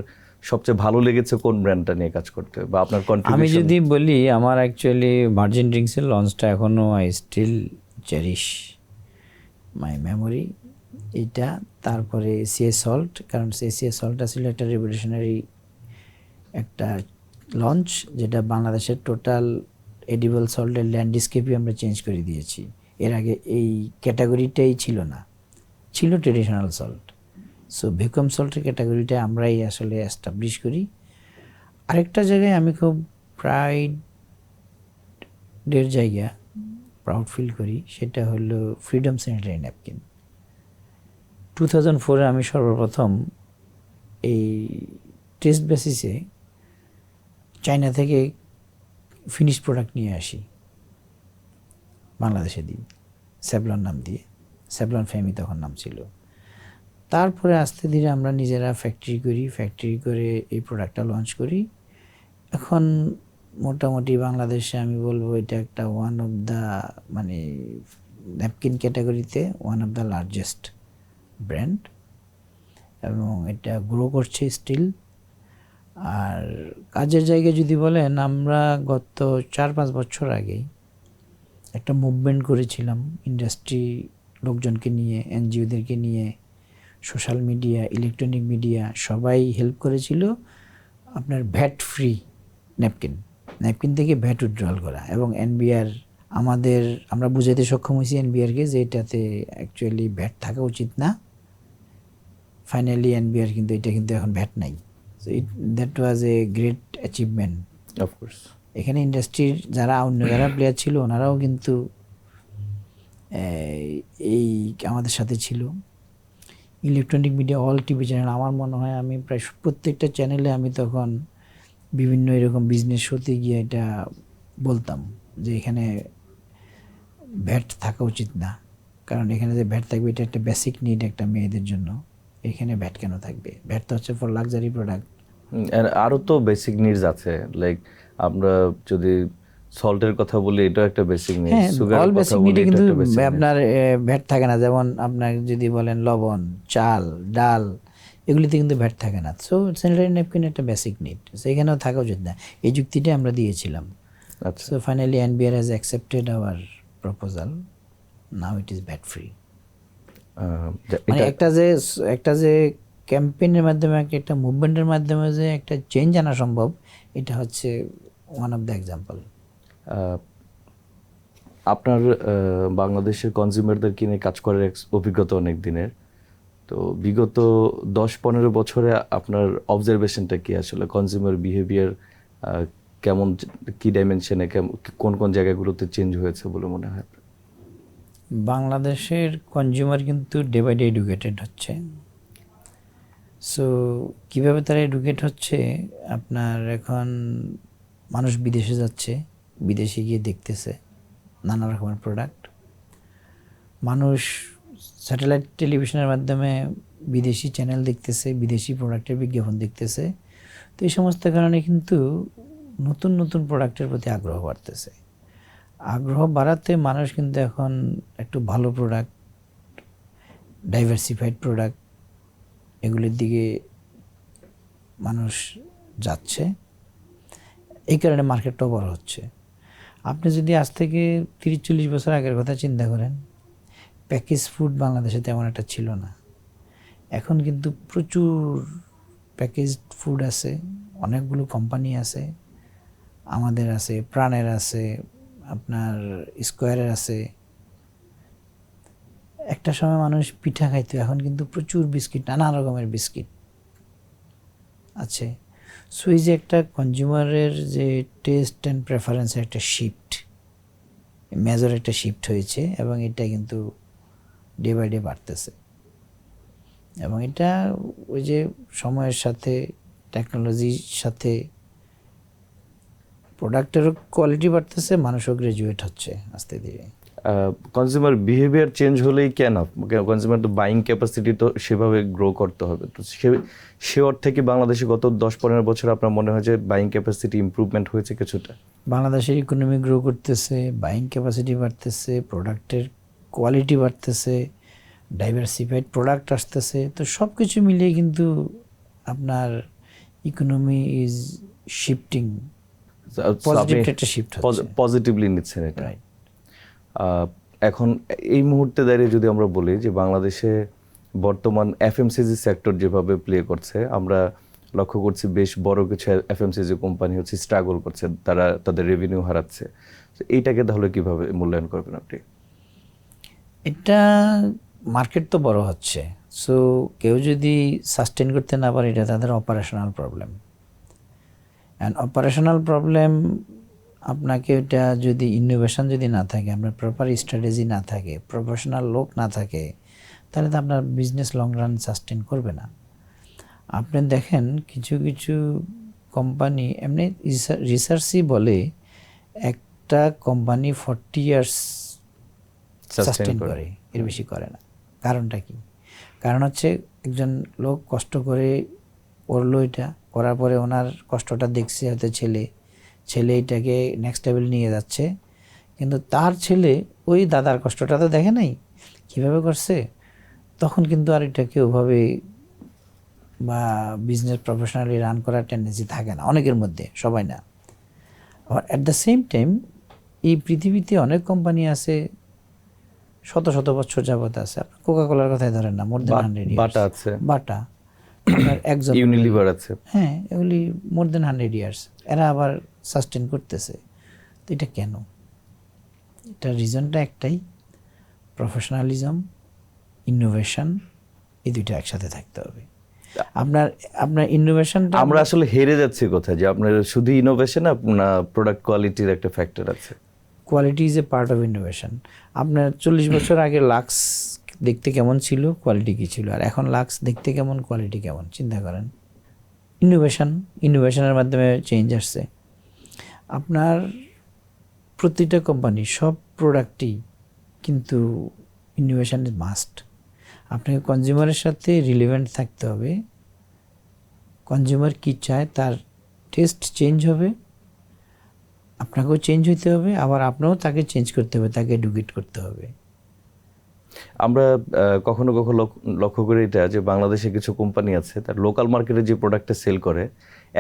সবচেয়ে ভালো লেগেছে কোন ব্র্যান্ডটা নিয়ে কাজ করতে, বা আপনার আমি কন্ট্রিবিউশন? যদি বলি, আমার অ্যাকচুয়ালি ভার্জিন ড্রিঙ্কসের লঞ্চটা এখনও I still cherish my memory, এইটা। তারপরে এসিআই সল্ট, কারণ এসিআই সল্টটা ছিল একটা রেভলিউশনারি একটা লঞ্চ, যেটা বাংলাদেশের টোটাল এডিবল সল্টের ল্যান্ডস্কেপই আমরা চেঞ্জ করে দিয়েছি। এর আগে এই ক্যাটাগরিটাই ছিল না, ছিল ট্রেডিশনাল সল্ট। সো ভ্যাকুয়াম সল্টের ক্যাটাগরিটা আমরাই আসলে এস্টাবলিশ করি। আরেকটা জায়গায় আমি খুব প্রাউডের জায়গা, প্রাউড ফিল করি, সেটা হলো ফ্রিডম স্যানিটারি ন্যাপকিন। 2004-এ আমি সর্বপ্রথম এই টেস্ট বেসিসে চায়না থেকে ফিনিশ প্রোডাক্ট নিয়ে আসি, বাংলাদেশে দিই, সেভলন নাম দিয়ে, সেভলন ফ্যামি তখন নাম ছিল। তারপরে আস্তে ধীরে আমরা নিজেরা ফ্যাক্টরি করি, ফ্যাক্টরি করে এই প্রোডাক্টটা লঞ্চ করি। এখন মোটামুটি বাংলাদেশে আমি বলবো এটা একটা ওয়ান অফ দ্য, মানে ন্যাপকিন ক্যাটাগরিতে one of the largest brand, এবং এটা গ্রো করছে স্টিল। আর কাজের জায়গায় যদি বলেন, আমরা গত 4-5 বছর আগেই একটা মুভমেন্ট করেছিলাম ইন্ডাস্ট্রি লোকজনকে নিয়ে, এনজিওদেরকে নিয়ে, সোশ্যাল মিডিয়া, ইলেকট্রনিক মিডিয়া সবাই হেল্প করেছিল আপনার ভ্যাট ফ্রি ন্যাপকিন, ন্যাপকিন থেকে ভ্যাট উইথড্রল করা। এবং এনবিআর আমরা বুঝাইতে সক্ষম হয়েছি এনবিআরকে যে এটাতে অ্যাকচুয়ালি ভ্যাট থাকা উচিত না। ফাইনালি এনবিআর কিন্তু এটা কিন্তু এখন ভ্যাট নাই। So that was a great achievement. Of course এখানে ইন্ডাস্ট্রির অন্য যারা প্লেয়ার ছিল, ওনারাও কিন্তু এই আমাদের সাথে ছিল। Electronic media, all TV channel, আমার মনে হয় আমি প্রায় প্রত্যেকটা চ্যানেলে আমি তখন বিভিন্ন এরকম বিজনেস শোতে গিয়ে এটা বলতাম যে এখানে ভ্যাট থাকা উচিত না, কারণ এখানে যে ভ্যাট থাকবে এটা একটা বেসিক নিড একটা মেয়েদের জন্য, এখানে ভ্যাট কেন থাকবে? ভ্যাট তো হচ্ছে ফর লাক্সারি প্রোডাক্ট। আর আরও তো বেসিক নিডস আছে, লাইক আমরা যদি সল্টের কথা বলি, এটাও একটা বেসিক নিডস, হ্যাঁ, সুগারের অল কথা বেসিক বলি, নিডে এটা কিন্তু একটা বেসিক নিডস। আপনার ভ্যাট থাকে না। যেমন আপনার যদি বলেন লবণ, চাল, ডাল, এগুলিতে কিন্তু ভ্যাট থাকে না। সো স্যানিটারি ন্যাপকিন একটা বেসিক নিড, সেখানেও থাকা উচিত না। এই যুক্তিটা আমরা দিয়েছিলাম। আচ্ছা, so finally NBR has accepted our proposal, now it is VAT free. মানে একটা যে ক্যাম্পেইনের মাধ্যমে, একটা মুভমেন্টের মাধ্যমে যে একটা চেঞ্জ আনা সম্ভব, এটা হচ্ছে ওয়ান অফ দ্য এক্সাম্পল। আপনার বাংলাদেশের কনজিউমারদেরকে নিয়ে কাজ করার অভিজ্ঞতা অনেক দিনের, তো বিগত 10-15 বছরে আপনার অবজারভেশনটা কি আসলে কনজিউমার বিহেভিয়ার কেমন, কি ডাইমেনশনে, কোন কোন জায়গাগুলোতে চেঞ্জ হয়েছে বলে মনে হয়? বাংলাদেশের কনজিউমার কিন্তু ডে বাই ডে এডুকেটেড হচ্ছে। সো কীভাবে তারা এডুকেট হচ্ছে, আপনার এখন মানুষ বিদেশে যাচ্ছে, বিদেশে গিয়ে দেখতেছে নানা রকমের প্রোডাক্ট। মানুষ স্যাটেলাইট টেলিভিশনের মাধ্যমে বিদেশি চ্যানেল দেখতেছে, বিদেশি প্রোডাক্টের বিজ্ঞাপন দেখতেছে। তো এই সমস্ত কারণে কিন্তু নতুন নতুন প্রোডাক্টের প্রতি আগ্রহ বাড়তেছে। আগ্রহ বাড়াতে মানুষ কিন্তু এখন একটু ভালো প্রোডাক্ট, ডাইভার্সিফাইড প্রোডাক্ট, এগুলির দিকে মানুষ যাচ্ছে। এই কারণে মার্কেটটাও বড় হচ্ছে। আপনি যদি আজ থেকে 30-40 বছর আগের কথা চিন্তা করেন, প্যাকেজ ফুড বাংলাদেশে তেমন একটা ছিল না। এখন কিন্তু প্রচুর প্যাকেজড ফুড আছে, অনেকগুলো কোম্পানি আছে, আমাদের আছে, প্রাণের আছে, আপনার স্কোয়ারের আছে। একটা সময় মানুষ পিঠা খাইতো, এখন কিন্তু প্রচুর বিস্কিট, নানা রকমের বিস্কিট আছে। সো এই যে একটা কনজিউমারের যে টেস্ট অ্যান্ড প্রেফারেন্সের একটা শিফট, মেজর একটা শিফট হয়েছে, এবং এটা কিন্তু ডে বাই ডে বাড়তেছে। এবং এটা ওই যে সময়ের সাথে, টেকনোলজির সাথে প্রোডাক্টেরও কোয়ালিটি বাড়তেছে, মানুষও গ্রাজুয়েট হচ্ছে আস্তে ধীরে। কনজিউমার বিহেভিয়ার চেঞ্জ হলেই কেন, কনজিউমার তো বাইং ক্যাপাসিটি তো সেভাবে গ্রো করতে হবে। তো সে অর্থে কি বাংলাদেশে গত 10-15 বছর আপনার মনে হয় যে বাইং ক্যাপাসিটি ইমপ্রুভমেন্ট হয়েছে কিছুটা? বাংলাদেশের ইকোনমি গ্রো করতেছে, বাইং ক্যাপাসিটি বাড়তেছে, প্রোডাক্টের কোয়ালিটি বাড়তেছে, ডাইভার্সিফাইড প্রোডাক্ট আসতেছে। তো সব কিছু মিলিয়ে কিন্তু আপনার ইকোনমি ইজ শিফটিং, পজিটিভ একটা শিফট হচ্ছে। পজিটিভলি নিচ্ছেন এটা। রাইট। এখন এই মুহূর্তে দাঁড়িয়ে যদি আমরা বলি যে বাংলাদেশে বর্তমান এফএমসিজি সেক্টর যেভাবে প্লে করছে, আমরা লক্ষ্য করছি বেশ বড় কিছু এফএমসিজি কোম্পানি হচ্ছে স্ট্রাগল করছে, তারা তাদের রেভিনিউ হারাচ্ছে। এইটাকে তাহলে কিভাবে মূল্যায়ন করবেন আপনি? এটা মার্কেট তো বড় হচ্ছে, সো কেউ যদি সাস্টেন করতে না পারে, এটা তাদের operational problem. And operational problem, আপনাকে এটা যদি ইনোভেশন যদি না থাকে, আপনার প্রপার স্ট্র্যাটেজি না থাকে, প্রফেশনাল লোক না থাকে, তাহলে তো আপনার বিজনেস লং রান সাস্টেন করবে না। আপনি দেখেন কিছু কিছু কোম্পানি এমনি রিসার্চই বলে একটা কোম্পানি 40 ইয়ার্স সাস্টেন করে, এর বেশি করে না। কারণটা কি? কারণ হচ্ছে একজন লোক কষ্ট করে করলো, এটা করার পরে ওনার কষ্টটা দেখছে হয়তো ছেলে এটাকে নেক্সট লেভেল নিয়ে যাচ্ছে, কিন্তু তার ছেলে ওই দাদার কষ্টটা তো দেখে নাই কীভাবে করছে, তখন কিন্তু আর এটাকে ওভাবে বা বিজনেস প্রফেশনালি রান করার টেন্ডেন্সি থাকে না অনেকের মধ্যে, সবাই না। আবার অ্যাট দ্য সেম টাইম এই পৃথিবীতে অনেক কোম্পানি আছে শত শত বছর যাবত আছে। আপনার কোকাকোলার কথাই ধরেন না, মোর দেন 100 ইয়ার্স। বাটা আছে, বাটা, আপনার একজন, ইউনিলিভার আছে, হ্যাঁ, এগুলি মোর দেন 100 ইয়ার্স, এরা আবার সাস্টেন করতেছে। তো এটা কেন? এটা রিজনটা একটাই, প্রফেশনালিজম, ইনোভেশন, এই দুইটা একসাথে থাকতে হবে। আপনার ইনোভেশনটা, আমরা আসলে হেরে যাচ্ছি কোথায়, যে আপনার শুধু ইনোভেশন না প্রোডাক্ট কোয়ালিটির একটা ফ্যাক্টর আছে? Quality is a part of innovation. আপনার 40 বছর আগে লাক্স দেখতে কেমন ছিল, কোয়ালিটি কী ছিল, আর এখন লাক্স দেখতে কেমন, কোয়ালিটি কেমন, চিন্তা করেন। ইনোভেশনের মাধ্যমে চেঞ্জ আসছে। আপনার প্রতিটা কোম্পানি, সব প্রোডাক্টই কিন্তু ইনোভেশন ইজ মাস্ট। আপনাকে কনজিউমারের সাথে রিলেভেন্ট থাকতে হবে। কনজিউমার কী চায় তার টেস্ট চেঞ্জ হবে, আপনাকেও চেঞ্জ হতে হবে, আবার আপনারও তাকে চেঞ্জ করতে হবে, তাকে এডুকেট করতে হবে। আমরা কখনো কখনো লক্ষ্য করি এটা যে বাংলাদেশে কিছু কোম্পানি আছে তার লোকাল মার্কেটে যে প্রোডাক্টটা সেল করে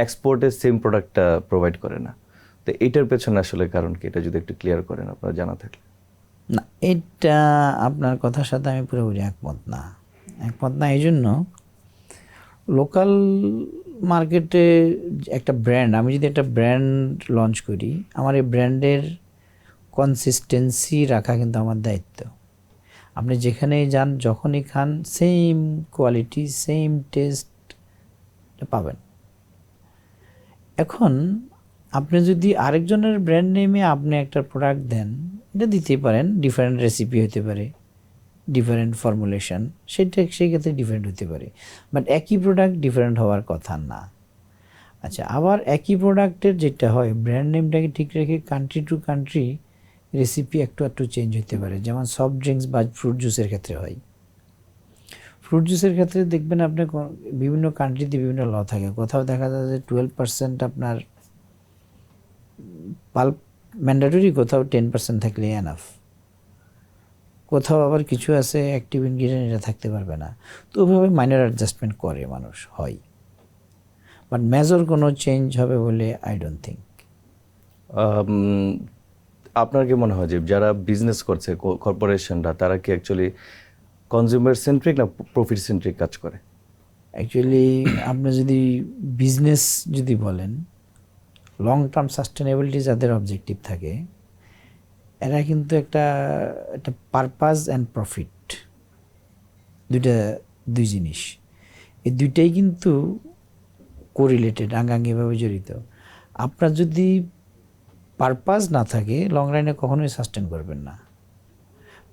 এক্সপোর্টের সেম প্রোডাক্টটা প্রোভাইড করে না। তো এটার পেছনে আসলে কারণ কি, এটা যদি একটু ক্লিয়ার করেন আপনার জানা থাকলে। না, এটা আপনার কথার সাথে আমি পুরোপুরি একমত না। এই জন্য লোকাল মার্কেটে একটা ব্র্যান্ড, আমি যদি একটা ব্র্যান্ড লঞ্চ করি, আমার এই ব্র্যান্ডের কনসিস্টেন্সি রাখা কিন্তু আমার দায়িত্ব। আপনি যেখানেই যান, যখনই খান, সেম কোয়ালিটি সেম টেস্ট পাবেন। এখন আপনি যদি আরেকজনের ব্র্যান্ড নেমে আপনি একটা প্রোডাক্ট দেন, এটা দিতেই পারেন, ডিফারেন্ট রেসিপি হতে পারে, ডিফারেন্ট ফর্মুলেশন, সেটা সেই ক্ষেত্রে ডিফারেন্ট হতে পারে, বাট একই প্রোডাক্ট ডিফারেন্ট হওয়ার কথা না। আচ্ছা, আবার একই প্রোডাক্টের যেটা হয়, ব্র্যান্ড নেমটাকে ঠিক রেখে কান্ট্রি টু কান্ট্রি রেসিপি একটু একটু চেঞ্জ হতে পারে, যেমন সফট ড্রিঙ্কস বা ফ্রুট জুসের ক্ষেত্রে হয়। ফ্রুট জুসের ক্ষেত্রে দেখবেন আপনি বিভিন্ন কান্ট্রিতে বিভিন্ন ল থাকে, কোথাও দেখা যায় যে 12% আপনার পাল্প ম্যান্ডেটরি, কোথাও 10% থাকলে এনাফ, কোথাও আবার কিছু আছে অ্যাক্টিভ ইনগ্রিডিয়েন্ট এটা থাকতে পারবে না। তো ওইভাবে মাইনর অ্যাডজাস্টমেন্ট করে মানুষ, হয়, বাট মেজর কোনো চেঞ্জ হবে বলে আই ডোন্ট থিঙ্ক। আপনার কি মনে হয় যে যারা বিজনেস করছে কর্পোরেশনরা, তারা কি অ্যাকচুয়ালি কনজিউমার সেন্ট্রিক না প্রফিট সেন্ট্রিক কাজ করে? অ্যাকচুয়ালি আপনি যদি বিজনেস যদি বলেন, লং টার্ম সাস্টেনেবিলিটি যাদের অবজেক্টিভ থাকে, এরা কিন্তু একটা পারপাস অ্যান্ড প্রফিট দুই জিনিস, এই দুইটাই কিন্তু কোরিলেটেড, আঙ্গাঙ্গিভাবে জড়িত। আপনার যদি পারপাস না থাকে, লং রানে কখনোই সাস্টেন করবেন না।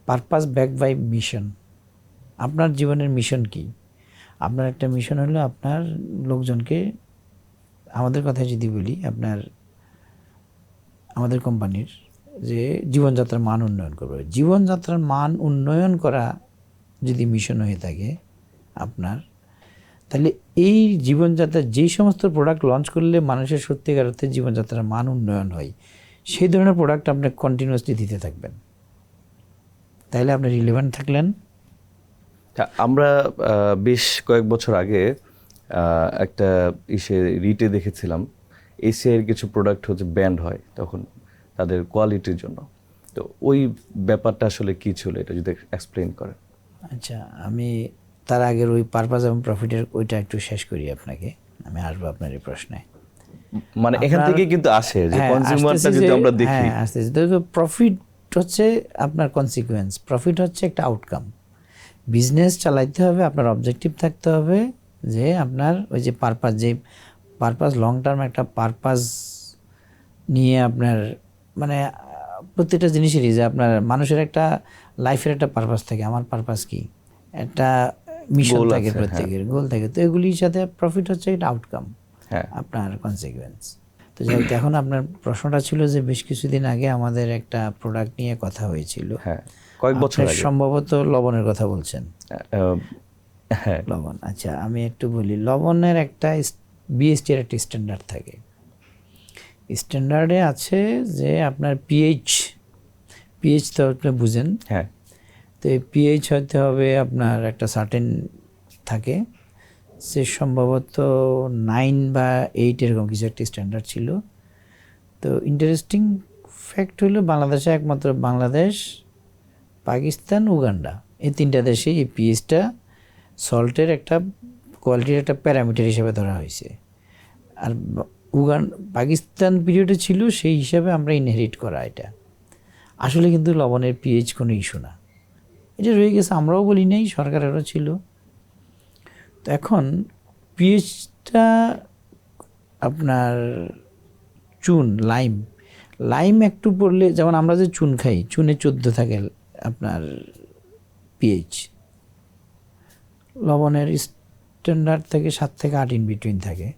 Purpose back by mission. আপনার জীবনের মিশন কি? আপনার একটা মিশন হলো আপনার লোকজনকে, আমাদের কথায় যদি বলি, আমাদের কোম্পানির যে জীবনযাত্রার মান উন্নয়ন করবে, জীবনযাত্রার মান উন্নয়ন করা যদি মিশন হয়ে থাকে আপনার, তাহলে এই জীবনযাত্রার যেই সমস্ত প্রোডাক্ট লঞ্চ করলে মানুষের সত্যিকার অর্থে জীবনযাত্রার মান উন্নয়ন হয়, সেই ধরনের প্রোডাক্ট আপনি কন্টিনিউয়াসলি দিতে থাকবেন, তাহলে আপনি রিলেভেন্ট থাকলেন। আমরা বেশ কয়েক বছর আগে একটা রিটে দেখেছিলাম এসিআইয়ের কিছু প্রোডাক্ট হচ্ছে ব্যান্ড হয় তখন তাদের কোয়ালিটির জন্য। তো ওই ব্যাপারটা আসলে কি ছিল, এটা যদি এক্সপ্লেইন করেন। আচ্ছা, আমি তার আগের ওই পারপাস এবং প্রফিটের ওইটা একটু শেষ করি আপনাকে, আমি আসবো আপনার এই প্রশ্নে। মানে এখান থেকে কিন্তু আসে যে কনজিউমারটা যদি আমরা দেখি, আসতেছি তো, প্রফিট হচ্ছে আপনার কনসিকুয়েন্স, প্রফিট হচ্ছে একটা আউটকাম। বিজনেস চালাইতে হবে, আপনার অবজেক্টিভ থাকতে হবে যে আপনার ওই যে পারপাস লং টার্ম একটা পারপাস নিয়ে আপনার, মানে প্রত্যেকটা জিনিসেরই যে আপনার মানুষের একটা লাইফের একটা পারপাস থাকে। আমার পারপাস কি, একটা মিশন থাকে, প্রত্যেকের গোল থাকে। তো এগুলির সাথে প্রফিট হচ্ছে একটা আউটকাম, আপনার কনসিকুয়েন্স। তো যাই হোক, এখন আপনার প্রশ্নটা ছিল যে বেশ কিছুদিন আগে আমাদের একটা প্রোডাক্ট নিয়ে কথা হয়েছিল, কয়েক বছর আগে, সম্ভবত লবণের কথা বলছেন। লবণ, আচ্ছা আমি একটু বলি, লবণের একটা বিএসটির একটা স্ট্যান্ডার্ড থাকে। স্ট্যান্ডার্ডে আছে যে আপনার পিএইচ তো আপনি বুঝেন, তো এই পিএইচ হতে হবে আপনার একটা সার্টেন থাকে, সে সম্ভবত 9 বা 8 এরকম কিছু একটা স্ট্যান্ডার্ড ছিল। তো ইন্টারেস্টিং ফ্যাক্ট হলো বাংলাদেশে একমাত্র বাংলাদেশ, পাকিস্তান, উগান্ডা, এই 3টা দেশে এই পিএইচটা সল্টের একটা কোয়ালিটির একটা প্যারামিটার হিসেবে ধরা হয়েছে। আর পাকিস্তান পিরিয়ডে ছিল, সেই হিসাবে আমরা ইনহেরিট করা এটা। আসলে কিন্তু লবণের পিএইচ কোনো ইস্যু না, এটা রয়ে গেছে, আমরাও বলি নাই, সরকারেরও ছিল। তো এখন পিএইচটা আপনার চুন, লাইম একটু পড়লে, যেমন আমরা যে চুন খাই, চুনে 14 থাকে আপনার পিএইচ, লবণের স্ট্যান্ডার্ড থেকে 7 থেকে 8 ইন বিটুইন থাকে।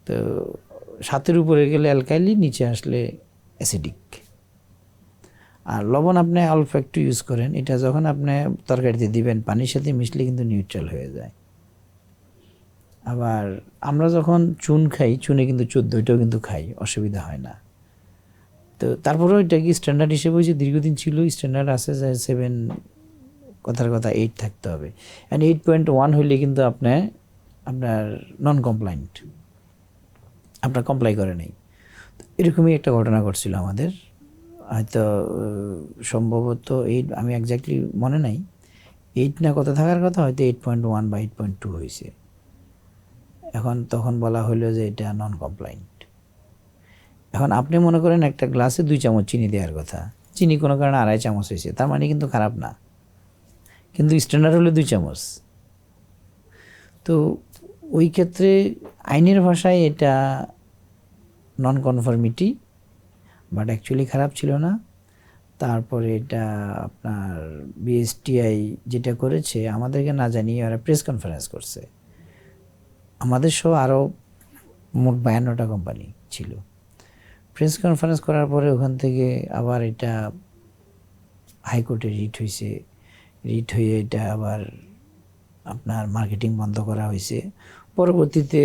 তো 7-এর উপরে গেলে অ্যালকাইলি, নিচে আসলে অ্যাসিডিক। আর লবণ আপনি অল্প একটু ইউজ করেন, এটা যখন আপনি তরকারিতে দিবেন পানির সাথে মিশলে কিন্তু নিউট্রাল হয়ে যায়। আবার আমরা যখন চুন খাই, চুনে কিন্তু 14টাও কিন্তু খাই, অসুবিধা হয় না। তো তারপরেও এটা কি স্ট্যান্ডার্ড হিসেবে যে দীর্ঘদিন ছিল, স্ট্যান্ডার্ড আছে যে 7, কথার কথা 8 থাকতে হবে। অ্যান্ড 8.1 হইলে কিন্তু আপনার নন কমপ্লায়েন্ট, আপনার কমপ্লাই করে নাই। এরকমই একটা ঘটনা ঘটছিল আমাদের, হয়তো সম্ভবত 8, আমি একজাক্টলি মনে নাই, 8 না কত থাকার কথা, হয়তো 8.1 বা 8.2 হয়েছে। তখন বলা হলো যে এটা নন কমপ্লায়েন্ট। এখন আপনি মনে করেন একটা গ্লাসে 2 চামচ চিনি দেওয়ার কথা, চিনি কোনো কারণে 2.5 চামচ হয়েছে, তার মানে কিন্তু খারাপ না, কিন্তু স্ট্যান্ডার্ড হলো 2 চামচ। তো ওই ক্ষেত্রে আইনের ভাষায় এটা নন কনফর্মিটি, বাট অ্যাকচুয়ালি খারাপ ছিল না। তারপরে এটা আপনার বিএসটিআই যেটা করেছে, আমাদেরকে না জানিয়ে ওরা প্রেস কনফারেন্স করছে, আমাদের সহ আরও মোট 52টা কোম্পানি ছিল। প্রেস কনফারেন্স করার পরে ওখান থেকে আবার এটা হাইকোর্টে রিট হয়েছে, রিট হয়ে এটা আবার আপনার মার্কেটিং বন্ধ করা হয়েছে। পরবর্তীতে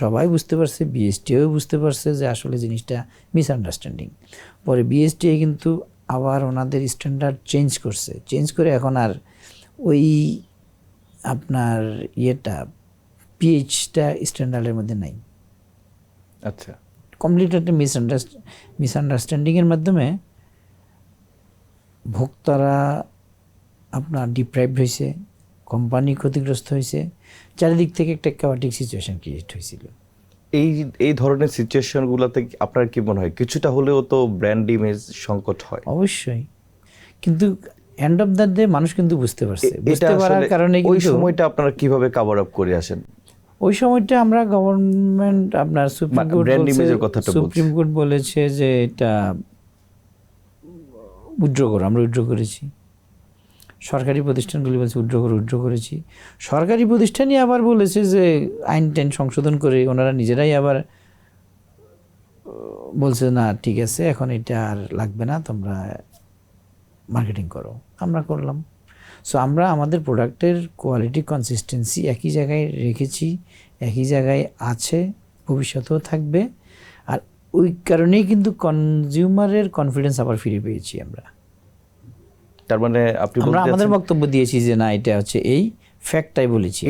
সবাই বুঝতে পারছে, বিএসটিআইও বুঝতে পারছে যে আসলে জিনিসটা মিসআন্ডারস্ট্যান্ডিং। পরে বিএসটিআই কিন্তু আবার ওনাদের স্ট্যান্ডার্ড চেঞ্জ করে এখন আর ওই আপনার পিএইচটা স্ট্যান্ডার্ডের মধ্যে নাই। আচ্ছা, কমপ্লিট একটা মিসআন্ডারস্ট্যান্ডিংয়ের মাধ্যমে ভোক্তারা আপনার ডিপ্রাইভড হয়েছে, কোম্পানি ক্ষতিগ্রস্ত হয়েছে, চারিদিক থেকে একটা ক্যাওটিক সিচুয়েশন ক্রিয়েট হয়েছিল। এই ধরনের সিচুয়েশনগুলোতে আপনার কি মনে হয় কিছুটা হলেও তো ব্র্যান্ড ইমেজ সংকট হয়? অবশ্যই, কিন্তু এন্ড অফ দ্য ডে মানুষ কিন্তু বুঝতে পারছে, বুঝতে পারার কারণে ওই কিন্তু সময়টা আপনারা কিভাবে কভার আপ করে আসেন? ওই সময়টা আমরা গভর্নমেন্ট আপনার সুপ্রিম কোর্ট বলেছে যে এটা আমরা উইথড্র করেছি। সরকারি প্রতিষ্ঠানগুলি বলছে উইথড্র করেছি। সরকারি প্রতিষ্ঠানই আবার বলেছে যে আইন টাইন সংশোধন করে ওনারা নিজেরাই আবার বলছে না ঠিক আছে, এখন এটা আর লাগবে না, তোমরা মার্কেটিং করো। আমরা করলাম। সো আমরা আমাদের প্রোডাক্টের কোয়ালিটি কনসিস্টেন্সি একই জায়গায় রেখেছি, একই জায়গায় আছে, ভবিষ্যতেও থাকবে। আর ওই কারণেই কিন্তু কনজিউমারের কনফিডেন্স আবার ফিরে পেয়েছি আমরা। তার মানে আমরা আমাদের বক্তব্য দিয়েছি যে না, এটা হচ্ছে এই ফ্যাক্টটাই বলেছি।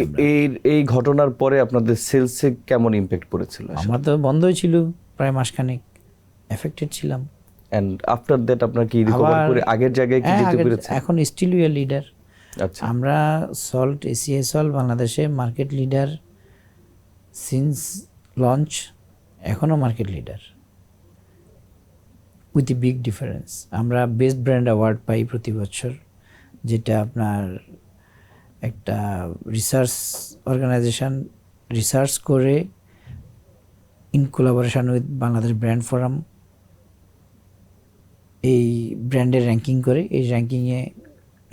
এই ঘটনার পরে আপনাদের সেলসে কেমন ইম্প্যাক্ট পড়েছিল? আমার তো বন্ধই ছিল প্রায় মাসখানেক, এফেক্টেড ছিলাম। এন্ড আফটার দ্যাট আপনারা কি রিকভার করে আগের জায়গায় কি যেতে পেরেছেন? এখন স্টিল উই আর লিডার। আচ্ছা, আমরা সল্ট, এসিআই সল্ট বাংলাদেশে মার্কেট লিডার সিন্স লঞ্চ, এখনও market leader with a big difference. আমরা বেস্ট ব্র্যান্ড অ্যাওয়ার্ড পাই প্রতি বছর, যেটা আপনার একটা রিসার্চ অর্গানাইজেশন রিসার্চ করে in collaboration with Bangladesh brand forum এই ব্র্যান্ডের র্যাঙ্কিং করে। এই র্যাঙ্কিংয়ে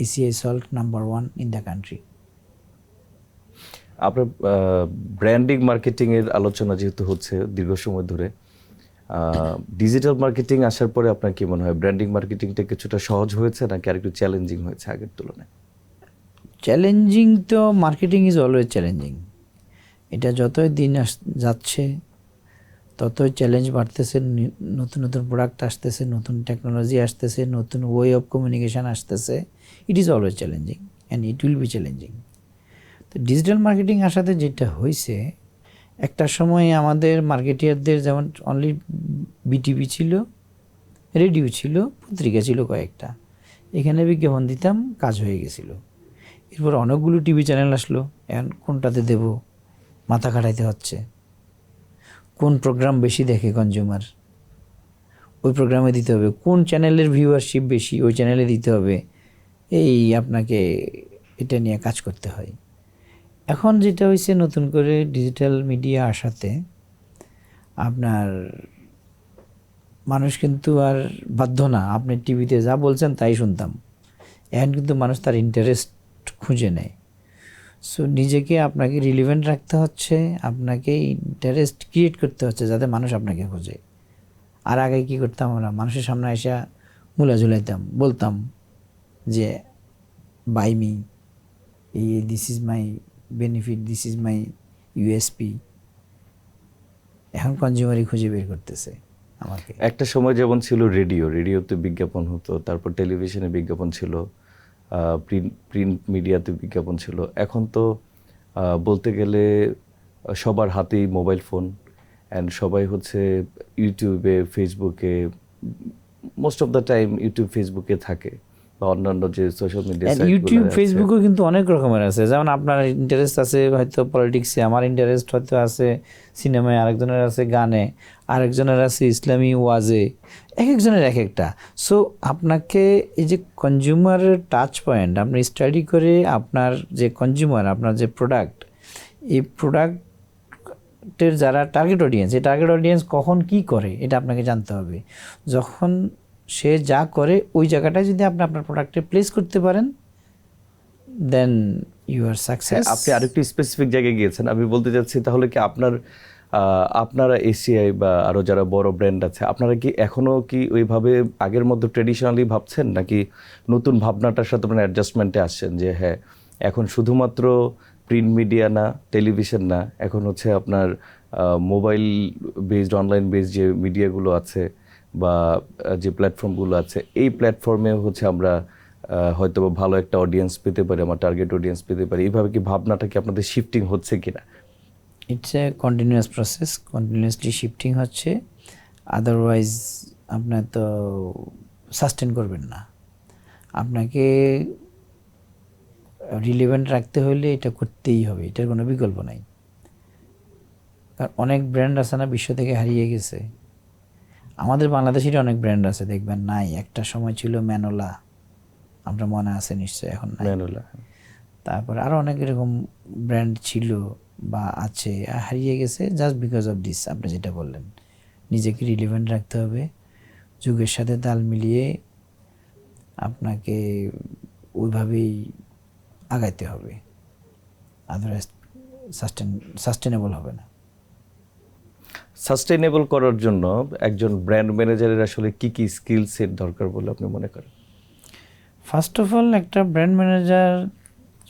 ACI salt number 1 in the country. আপনার ব্র্যান্ডিং মার্কেটিং এর আলোচনা যেহেতু হচ্ছে দীর্ঘ সময় ধরে, ডিজিটাল মার্কেটিং আসার পরে আপনার কি মনে হয় ব্র্যান্ডিং মার্কেটিংটা কিছুটা সহজ হয়েছে নাকি আরেকটু চ্যালেঞ্জিং হয়েছে আগের তুলনায়? চ্যালেঞ্জিং তো, মার্কেটিং ইজ অলওয়েজ চ্যালেঞ্জিং। এটা যতই দিন যাচ্ছে ততই চ্যালেঞ্জ বাড়তেছে, নতুন নতুন প্রোডাক্ট আসতেছে, নতুন টেকনোলজি আসতেছে, নতুন ওয়ে অফ কমিউনিকেশান আসতেছে। It is always challenging and it will be challenging. তো ডিজিটাল মার্কেটিং আসাতে যেটা হয়েছে, একটা সময় আমাদের মার্কেটিয়ারদের যেমন অনলি বিটিভি ছিল, রেডিও ছিল, পত্রিকা ছিল কয়েকটা, এখানে বিজ্ঞাপন দিতাম, কাজ হয়ে গেছিলো। এরপর অনেকগুলো টিভি চ্যানেল আসলো, এখন কোনটাতে দেব মাথা খাটাইতে হচ্ছে। কোন প্রোগ্রাম বেশি দেখে কনজিউমার, ওই প্রোগ্রামে দিতে হবে। কোন চ্যানেলের ভিউয়ারশিপ বেশি, ওই চ্যানেলে দিতে হবে। এই আপনাকে এটা নিয়ে কাজ করতে হয়। এখন যেটা হয়েছে নতুন করে ডিজিটাল মিডিয়া আসাতে আপনার মানুষ কিন্তু আর বাধ্য না, আপনি টিভিতে যা বলছেন তাই শুনতাম। এখন কিন্তু মানুষ তার ইন্টারেস্ট খুঁজে নেয়। সো নিজেকে আপনাকে রিলিভেন্ট রাখতে হচ্ছে, আপনাকে ইন্টারেস্ট ক্রিয়েট করতে হচ্ছে যাতে মানুষ আপনাকে খোঁজে। আর আগে কী করতাম আমরা, মানুষের সামনে এসে মুলা ঝুলাইতাম, বলতাম যে by me, this is my benefit, this is my USP. এখন কনজিউমারই খুঁজে বের করতেছে আমাকে। একটা সময় যেমন ছিল রেডিওতে বিজ্ঞাপন হতো, তারপর টেলিভিশনে বিজ্ঞাপন ছিল, প্রিন্ট মিডিয়াতে বিজ্ঞাপন ছিল। এখন তো বলতে গেলে সবার হাতেই মোবাইল ফোন, অ্যান্ড সবাই হচ্ছে ইউটিউবে, ফেসবুকে, most of the time YouTube ফেসবুকে থাকে, বা অন্যান্য যে সোশ্যাল মিডিয়া ইউটিউব ফেসবুকও কিন্তু অনেক রকমের আছে। যেমন আপনার ইন্টারেস্ট আছে হয়তো পলিটিক্সে, আমার ইন্টারেস্ট হয়তো আছে সিনেমায়, আরেকজনের আছে গানে, আরেকজনের আছে ইসলামী ওয়াজে, এক একজনের এক একটা। সো আপনাকে এই যে কনজিউমারের টাচ পয়েন্ট আপনি স্টাডি করে আপনার যে কনজিউমার, আপনার যে প্রোডাক্ট, এই প্রোডাক্টের যারা টার্গেট অডিয়েন্স, এই টার্গেট অডিয়েন্স কখন কি করে এটা আপনাকে জানতে হবে। যখন সে যা করে ওই জায়গাটায় যদি আপনি আপনার প্রোডাক্টে প্লেস করতে পারেন, দেন ইউ আর সাকসেস। আপনি আরেকটু স্পেসিফিক জায়গায় গিয়েছেন। আমি বলতে চাচ্ছি তাহলে কি আপনারা এসিআই বা আরও যারা বড় ব্র্যান্ড আছে, আপনারা কি এখনও কি ওইভাবে আগের মতো ট্রেডিশনালি ভাবছেন, নাকি নতুন ভাবনাটার সাথে আপনারা অ্যাডজাস্টমেন্টে আসছেন যে হ্যাঁ এখন শুধুমাত্র প্রিন্ট মিডিয়া না, টেলিভিশন না, এখন হচ্ছে আপনার মোবাইল বেসড, অনলাইন বেসড যে মিডিয়াগুলো আছে বা যে প্ল্যাটফর্মগুলো আছে, এই প্ল্যাটফর্মে হচ্ছে আমরা হয়তো ভালো একটা অডিয়েন্স পেতে পারি, আমার টার্গেট অডিয়েন্স পেতে পারি? এইভাবে কি ভাবনাটা কি আপনাদের শিফটিং হচ্ছে কিনা? It's a continuous process, continuously shifting হচ্ছে। আদারওয়াইজ আপনার তো সাস্টেন করবেন না। আপনাকে রিলেভেন্ট রাখতে হলে এটা করতেই হবে, এটার কোনো বিকল্প নাই। কারণ অনেক ব্র্যান্ড আছে না বিশ্ব থেকে হারিয়ে গেছে। আমাদের বাংলাদেশের অনেক ব্র্যান্ড আছে দেখবেন নাই, একটা সময় ছিল ম্যানোলা, আপনার মনে আছে নিশ্চয়ই, এখন নাই। ম্যানুয়ালা, তারপর আরও অনেক এরকম ব্র্যান্ড ছিল বা আছে, হারিয়ে গেছে জাস্ট বিকজ অফ দিস। আপনি যেটা বললেন, নিজেকে রিলেভেন্ট রাখতে হবে, যুগের সাথে তাল মিলিয়ে আপনাকে ওইভাবেই আগাইতে হবে, আদারওয়াইজ সাস্টেনেবল হবে না। সাস্টেনেবল করার জন্য একজন ব্র্যান্ড ম্যানেজারের আসলে কি কি স্কিল সেট দরকার বলে আপনি মনে করেন? ফার্স্ট অফ অল একটা ব্র্যান্ড ম্যানেজার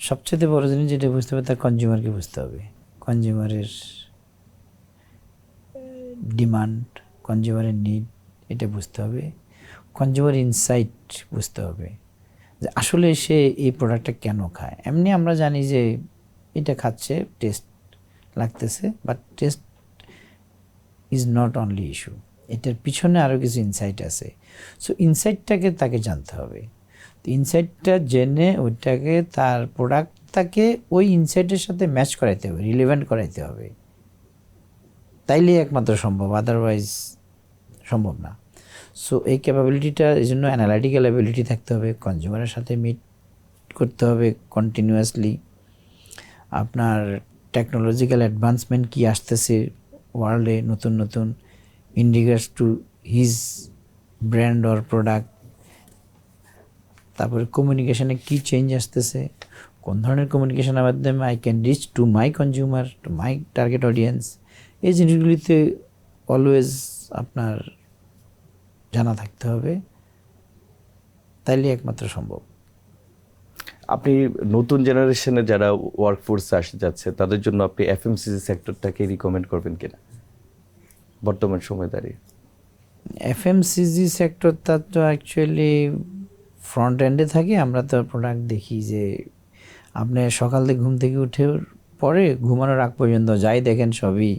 সবচেয়ে বড় জিনিস যেটা বুঝতে হবে, তার কনজিউমারকে বুঝতে হবে। কনজিউমারের ডিমান্ড, কনজিউমারের নিড, এটা বুঝতে হবে। কনজিউমার ইনসাইট বুঝতে হবে যে আসলে সে এই প্রোডাক্টটা কেন খায়। এমনি আমরা জানি যে এটা খাচ্ছে, টেস্ট লাগতেছে, but test is not only issue, এটার পিছনে আরও কিছু ইনসাইট আছে। সো ইনসাইটটাকে তাকে জানতে হবে। তো ইনসাইটটা জেনে ওইটাকে, তার প্রোডাক্টটাকে ওই ইনসাইটের সাথে ম্যাচ করাইতে হবে, রিলেভেন্ট করাইতে হবে, তাইলেই একমাত্র সম্ভব, আদারওয়াইজ সম্ভব না। সো এই ক্যাপাবিলিটিটা, এই জন্য অ্যানালাইটিক্যাল অ্যাবিলিটি থাকতে হবে, কনজিউমারের সাথে মিট করতে হবে কন্টিনিউয়াসলি। আপনার টেকনোলজিক্যাল অ্যাডভান্সমেন্ট কী আসতেছে ওয়ার্ল্ডে, নতুন নতুন in regards to his brand or product. তারপরে কমিউনিকেশানে কী চেঞ্জ আসতেছে, কোন ধরনের কমিউনিকেশনের মাধ্যমে I can reach to my consumer, to my target audience. এই জিনিসগুলিতে অলওয়েজ আপনার জানা থাকতে হবে, তাইলে একমাত্র সম্ভব। আপনি নতুন জেনারেশনে যারা ওয়ার্কফোর্সে আসতে যাচ্ছে তাদের জন্য আপনি এফএমসিজি সেক্টরটাকে রিকমেন্ড করবেন কিনা বর্তমান সময় দাঁড়িয়ে? এফএমসিজি সেক্টরটা তো অ্যাকচুয়ালি ফ্রন্ট এন্ডে থাকে। আমরা তো প্রোডাক্ট দেখি যে আপনি সকাল থেকে ঘুম থেকে উঠে পরে ঘুমানোর আগ পর্যন্ত যাই দেখেন সবই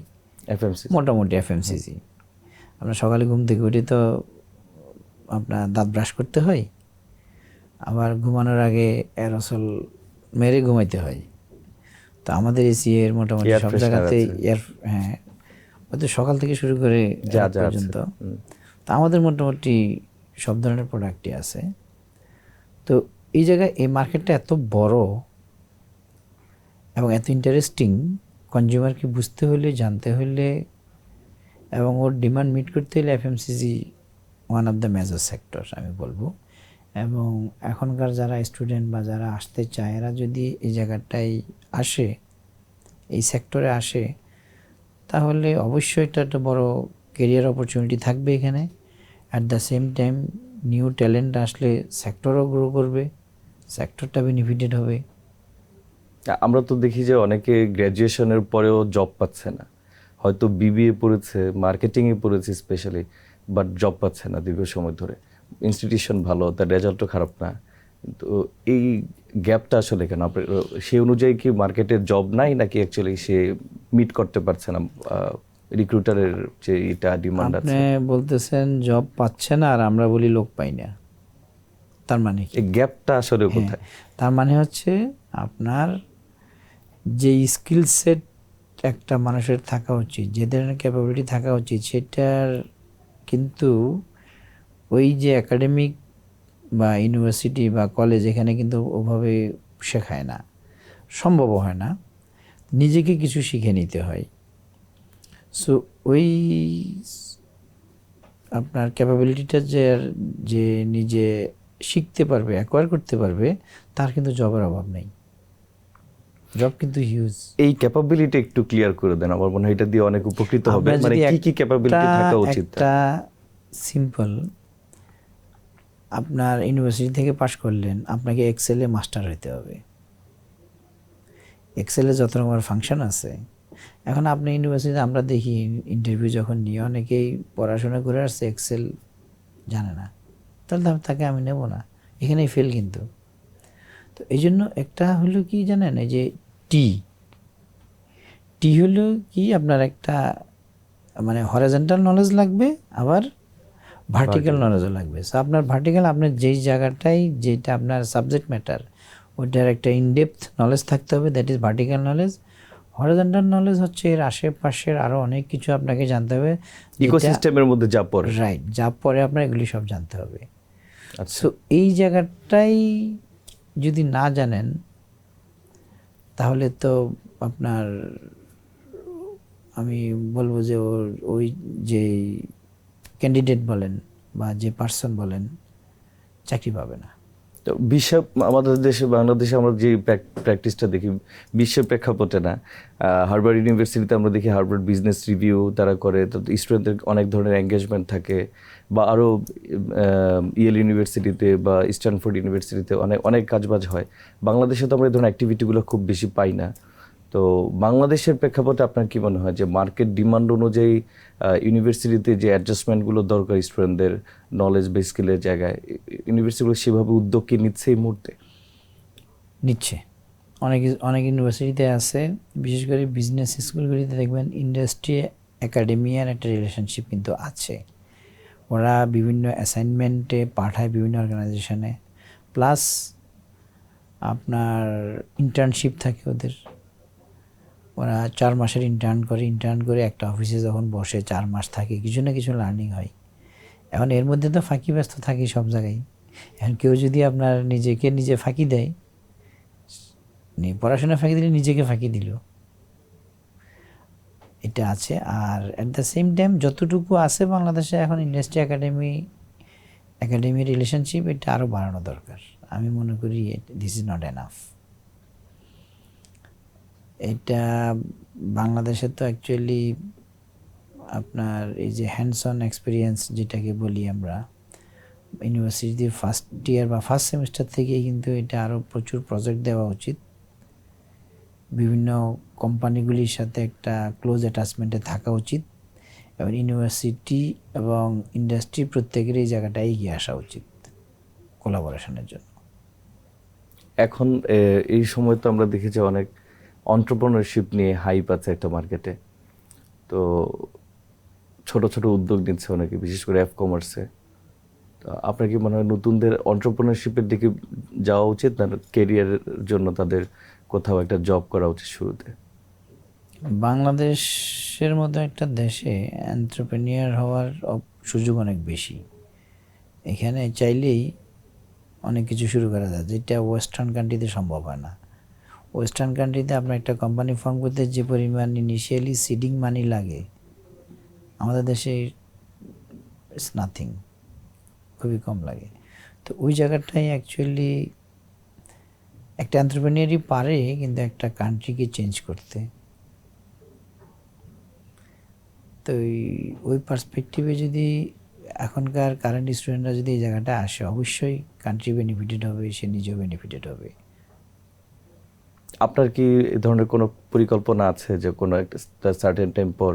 এফএমসিজি, মোটামুটি এফএমসিজি। আপনার সকালে ঘুম থেকে উঠে তো আপনার দাঁত ব্রাশ করতে হয়, আবার ঘুমানোর আগে অ্যারোসল মেরে ঘুমাইতে হয়। তো আমাদের এসি এর মোটামুটি সব জায়গাতে হ্যাঁ, হয়তো সকাল থেকে শুরু করে যা রাত পর্যন্ত। তো আমাদের মোটামুটি সব ধরনের প্রোডাক্টই আছে। তো এই জায়গায় এই মার্কেটটা এত বড় এবং এত ইন্টারেস্টিং, কনজিউমারকে বুঝতে হলে, জানতে হলে এবং ওর ডিমান্ড মিট করতে হলে FMCG one of the major sector আমি বলবো। এবং এখনকার যারা স্টুডেন্ট বা যারা আসতে চায়, এরা যদি এই জায়গাটায় আসে, এই সেক্টরে আসে, তাহলে অবশ্যই এটা একটা বড় কেরিয়ার অপরচুনিটি থাকবে এখানে। At the same time new talent আসলে সেক্টরও গ্রো করবে, সেক্টরটা বেনিফিটেড হবে। আমরা তো দেখি যে অনেকে গ্র্যাজুয়েশনের পরেও জব পাচ্ছে না, হয়তো বিবিএ পড়েছে, মার্কেটিংয়ে পড়েছে স্পেশালি, বাট জব পাচ্ছে না দীর্ঘ সময় ধরে। ইনস্টিটিউশন ভালো, তার রেজাল্টও খারাপ না, তো এই গ্যাপটা আসলে কেন? আপনার সেই অনুযায়ী কি মার্কেটে জব নাই, নাকি অ্যাকচুয়ালি সে মিট করতে পারছে না রিক্রুটারের যে এটা ডিমান্ড আপনি আছে? বলতেছেন জব পাচ্ছে না আর আমরা বলি লোক পাই না, তার মানে কি? এই গ্যাপটা আসলে হ্যাঁ, কোথায়? তার মানে হচ্ছে আপনার যে স্কিল সেট একটা মানুষের থাকা উচিত, যে ধরনের ক্যাপাবিলিটি থাকা উচিত, সেটার কিন্তু ওই যে একাডেমিক বা ইউনিভার্সিটি বা কলেজ এখানে কিন্তু ওভাবে শেখায় না, সম্ভব হয় না। নিজেকে কিছু শিখে নিতে হয়। সো ওই আপনার ক্যাপাবিলিটিটা যে যে নিজে শিখতে পারবে, অ্যাকোয়ার করতে পারবে, তার কিন্তু জবের অভাব নেই। জব কিন্তু হিউজ। এই ক্যাপাবিলিটি একটু ক্লিয়ার করে দেন, আমার মনে হয় এটা দিয়ে অনেক উপকৃত হবে। আপনার মানে যদি কি কি ক্যাপাবিলিটি থাকা উচিত? একটা সিম্পল, আপনার ইউনিভার্সিটি থেকে পাশ করলেন, আপনাকে এক্সেলে মাস্টার হতে হবে। এক্সেলে যত রকমের ফাংশন আছে, এখন আপনি ইউনিভার্সিটিতে আমরা দেখি ইন্টারভিউ যখন নিয়ে অনেকেই পড়াশোনা করে আসছে, এক্সেল জানে না, তাহলে তাকে আমি নেব না, এখানেই ফেল কিন্তু। তো এই জন্য একটা হলো কি জানেন, এই যে টি টি হলো কি, আপনার একটা মানে হরাইজন্টাল নলেজ লাগবে, আবার ভার্টিক্যাল নলেজও লাগবে। সো আপনার ভার্টিক্যাল, আপনার যেই জায়গাটাই যেটা আপনার সাবজেক্ট ম্যাটার, ওইটার একটা ইনডেপথ নলেজ থাকতে হবে, that is vertical knowledge. Horizontal knowledge হচ্ছে এর আশেপাশের আরও অনেক কিছু আপনাকে জানতে হবে, ইকোসিস্টেমের মধ্যে যা পড়ে। রাইট, যা পরে আপনার এগুলি সব জানতে হবে। আচ্ছা, সো এই জায়গাটাই যদি না জানেন, তাহলে তো আপনার, আমি বলবো যে ওই যে ক্যান্ডিডেট বলেন বা যে পার্সন বলেন, চাকরি পাবে না। তো বিশ্ব, আমাদের দেশে বাংলাদেশে আমরা যে প্র্যাকটিসটা দেখি বিশ্বের প্রেক্ষাপটে না, হার্ভার্ড ইউনিভার্সিটিতে আমরা দেখি হার্ভার্ড বিজনেস রিভিউ তারা করে, তো স্টুডেন্টদের অনেক ধরনের এঙ্গেজমেন্ট থাকে, বা আরও ইয়েল ইউনিভার্সিটিতে বা স্ট্যানফোর্ড ইউনিভার্সিটিতে অনেক অনেক কাজবাজ হয়। বাংলাদেশে তো আমরা এই ধরনের অ্যাক্টিভিটিগুলো খুব বেশি পাই না। তো বাংলাদেশের প্রেক্ষাপটে আপনার কি মনে হয় যে মার্কেট ডিমান্ড অনুযায়ী ইউনিভার্সিটিতে যে অ্যাডজাস্টমেন্টগুলো দরকার স্টুডেন্টদের নলেজ বা স্কিলের জায়গায়, ইউনিভার্সিটিগুলো সেভাবে উদ্যোগ কি নিচ্ছে এই মুহূর্তে? নিচ্ছে, অনেক অনেক ইউনিভার্সিটিতে আছে, বিশেষ করে বিজনেস স্কুলগুলিতে দেখবেন ইন্ডাস্ট্রি একাডেমিয়ার একটা রিলেশনশিপ কিন্তু আছে। ওরা বিভিন্ন অ্যাসাইনমেন্টে পাঠায় বিভিন্ন অর্গানাইজেশনে, প্লাস আপনার ইন্টার্নশিপ থাকে ওদের। ওরা 4 মাসের ইন্টার্ন করে একটা অফিসে যখন বসে 4 মাস থাকে, কিছু না কিছু লার্নিং হয়। এখন এর মধ্যে তো ফাঁকি ব্যস্ত থাকি সব জায়গায়। এখন কেউ যদি আপনার নিজে ফাঁকি দেয়, পড়াশোনা ফাঁকি দিলে নিজেকে ফাঁকি দিল, এটা আছে। আর অ্যাট দ্য সেম টাইম যতটুকু আছে বাংলাদেশে এখন ইন্ডাস্ট্রি একাডেমি রিলেশনশিপ, এটা আরও বাড়ানো দরকার। আমি মনে করি দিস ইজ নট এনাফ। এটা বাংলাদেশে তো অ্যাকচুয়ালি আপনার এই যে হ্যান্ডস অন এক্সপিরিয়েন্স যেটাকে বলি আমরা, ইউনিভার্সিটির ফার্স্ট ইয়ার বা ফার্স্ট সেমিস্টার থেকেই কিন্তু এটা আরও প্রচুর প্রজেক্ট দেওয়া উচিত। বিভিন্ন কোম্পানিগুলির সাথে একটা ক্লোজ অ্যাটাচমেন্টে থাকা উচিত, এবং ইউনিভার্সিটি এবং ইন্ডাস্ট্রি প্রত্যেকের এই জায়গাটায় এগিয়ে আসা উচিত কোলাবোরেশনের জন্য। এখন এই সময় তো আমরা দেখেছি অনেক অন্টারপ্রেনারশিপ নিয়ে হাইপ আছে একটা মার্কেটে, তো ছোট ছোট উদ্যোগ নিচ্ছে অনেকে, বিশেষ করে অ্যাপ কমার্সে। তো আপনার কি মনে হয় নতুনদের অন্টারপ্রেনারশিপের দিকে যাওয়া উচিত, না কেরিয়ারের জন্য তাদের কোথাও একটা জব করা উচিত শুরুতে? বাংলাদেশের মতো একটা দেশে এন্টারপ্রেনিয়ার হওয়ার সুযোগ অনেক বেশি। এখানে চাইলেই অনেক কিছু শুরু করা যায়, যেটা ওয়েস্টার্ন কান্ট্রিতে সম্ভব হয় না। ওয়েস্টার্ন কান্ট্রিতে আপনার একটা কোম্পানি ফর্ম করতে যে পরিমাণ ইনিশিয়ালি সিডিং মানি লাগে, আমাদের দেশে ইটস নাথিং, খুবই কম লাগে। তো ওই জায়গাটাই অ্যাকচুয়ালি একটা এন্টারপ্রেনিয়ারই পারে কিন্তু একটা কান্ট্রিকে চেঞ্জ করতে। তো ওই পার্সপেক্টিভে যদি এখনকার কারেন্ট স্টুডেন্টরা যদি এই জায়গাটা আসে অবশ্যই কান্ট্রি বেনিফিটেড হবে, সে নিজেও বেনিফিটেড হবে। আপনার কি এই ধরনের কোনো পরিকল্পনা আছে যে কোনো একটা সার্টেন টাইম পর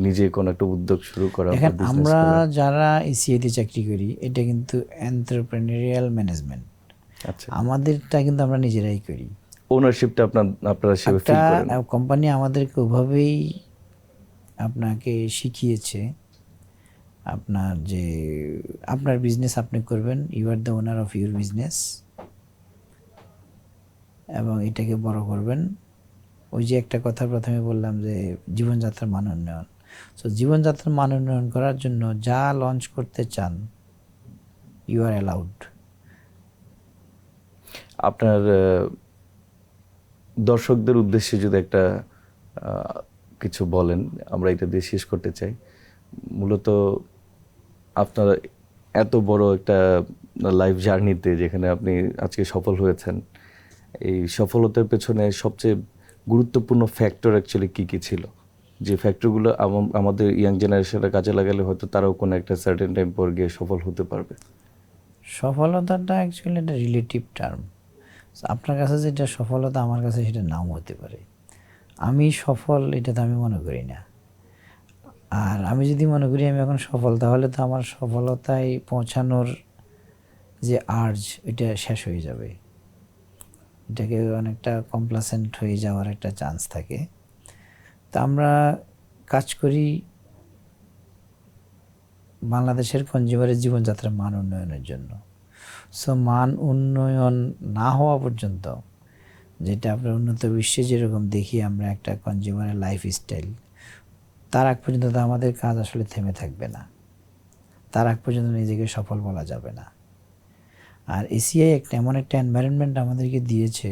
নিজে কোনো একটা উদ্যোগ শুরু করা বা দেখেন বিজনেস আমরা করা? যারা এসিআইতে চাকরি করি এটা কিন্তু এন্টারপ্রেনারিয়াল ম্যানেজমেন্ট, আচ্ছা, আমাদেরটা কিন্তু আমরা নিজেরাই করি। ওনারশিপটা আপনারা সেভাবে একটা ফিল করেন? কোম্পানি আমাদেরকে ওভাবেই আপনাকে শিখিয়েছে, আপনার যে আপনার বিজনেস আপনি করবেন, you are the owner of your business, এবং এটাকে বড় করবেন। ওই যে একটা কথা প্রথমে বললাম যে জীবনযাত্রার মান উন্নয়ন, সো জীবনযাত্রার মান উন্নয়ন করার জন্য যা লঞ্চ করতে চান ইউ আর অ্যালাউড। আপনার দর্শকদের উদ্দেশ্যে যদি একটা কিছু বলেন, আমরা এটা দিয়ে শেষ করতে চাই। মূলত আপনার এত বড় একটা লাইফ জার্নিতে যেখানে আপনি আজকে সফল হয়েছেন, এই সফলতার পেছনে সবচেয়ে গুরুত্বপূর্ণ ফ্যাক্টর অ্যাকচুয়ালি কী কী ছিল, যে ফ্যাক্টরগুলো আমাদের ইয়াং জেনারেশনরা কাজে লাগালে হয়তো তারাও কোনো একটা সার্টেন টাইম পর গিয়ে সফল হতে পারবে? সফলতাটা অ্যাকচুয়ালি একটা রিলেটিভ টার্ম। আপনার কাছে যেটা সফলতা আমার কাছে সেটা নাও হতে পারে। আমি সফল এটা তো আমি মনে করি না। আর আমি যদি মনে করি আমি এখন সফল, তাহলে তো আমার সফলতায় পৌঁছানোর যে আর্জ এটা শেষ হয়ে যাবে, এটাকে অনেকটা কমপ্লাসেন্ট হয়ে যাওয়ার একটা চান্স থাকে। তা আমরা কাজ করি বাংলাদেশের কনজিউমারের জীবনযাত্রার মান উন্নয়নের জন্য। সো মান উন্নয়ন না হওয়া পর্যন্ত, যেটা আমরা উন্নত বিশ্বে যেরকম দেখি আমরা একটা কনজিউমারের লাইফস্টাইল, তার আগ পর্যন্ত তো আমাদের কাজ আসলে থেমে থাকবে না, তার আগ পর্যন্ত নিজেকে সফল বলা যাবে না। আর এসিআই একটা এমন একটা এনভায়রনমেন্ট আমাদেরকে দিয়েছে,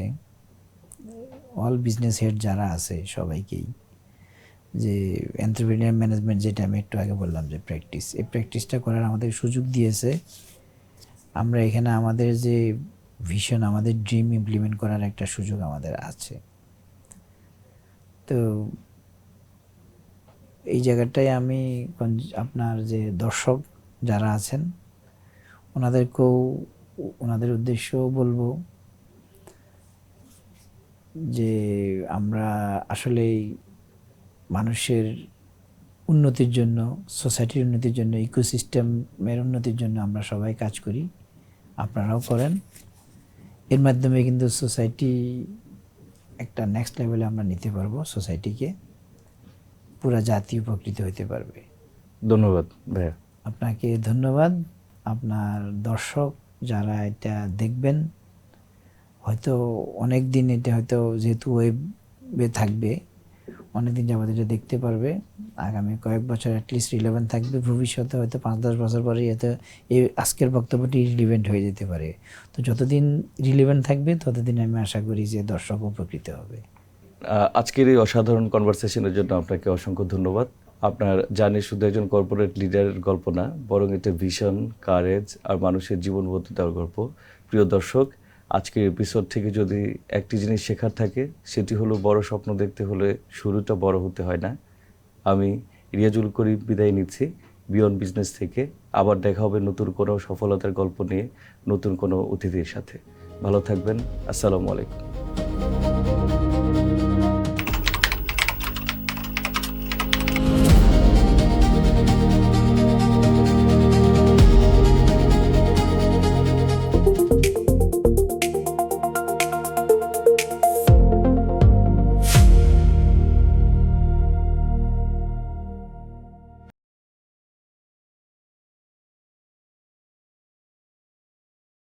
অল বিজনেস হেড যারা আছে সবাইকেই, যে এন্টারপ্রেনিউর ম্যানেজমেন্ট যেটা আমি একটু আগে বললাম যে প্র্যাকটিস, এই প্র্যাকটিসটা করার আমাদের সুযোগ দিয়েছে। আমরা এখানে আমাদের যে ভিশন, আমাদের ড্রিম ইমপ্লিমেন্ট করার একটা সুযোগ আমাদের আছে। তো এই জায়গাটায় আমি আপনার যে দর্শক যারা আছেন ওনাদেরকেও, ওনাদের উদ্দেশ্যও বলবো যে আমরা আসলেই মানুষের উন্নতির জন্য, সোসাইটির উন্নতির জন্য, ইকোসিস্টেমের উন্নতির জন্য আমরা সবাই কাজ করি, আপনারাও করেন। এর মাধ্যমে কিন্তু সোসাইটি একটা নেক্সট লেভেলে আমরা নিতে পারবো, সোসাইটিকে পুরা জাতি উপকৃত হতে পারবে। ধন্যবাদ ভাইয়া। আপনাকে ধন্যবাদ। আপনার দর্শক যারা এটা দেখবেন, হয়তো অনেক দিন এটা হয়তো যেহেতু ওয়েবে থাকবে, অনেক দিন যাবত এটা দেখতে পারবে, আগামী কয়েক বছর অ্যাটলিস্ট রিলেভেন্ট থাকবে, ভবিষ্যতে হয়তো 5-10 বছর পরে এত এই আজকের বক্তব্যটি রিলেভেন্ট হয়ে যেতে পারে। তো যতদিন রিলেভেন্ট থাকবে ততদিন আমি আশা করি যে দর্শক উপকৃত হবে। আজকের এই অসাধারণ কনভারসেশনের জন্য আপনাকে অসংখ্য ধন্যবাদ। আপনার জার্নি শুধু একজন কর্পোরেট লিডারের গল্প না, বরং এটা ভিশন, কারেজ আর মানুষের জীবন বদলে দেওয়ার গল্প। প্রিয় দর্শক, আজকের এপিসোড থেকে যদি একটি জিনিস শেখার থাকে সেটি হলো বড় স্বপ্ন দেখতে হলে শুরুটা বড় হতে হয় না। আমি রিয়াজুল করিম বিদায় নিচ্ছি বিয়ন্ড বিজনেস থেকে। আবার দেখা হবে নতুন কোনো সফলতার গল্প নিয়ে, নতুন কোনো অতিথির সাথে। ভালো থাকবেন। আসসালামু আলাইকুম।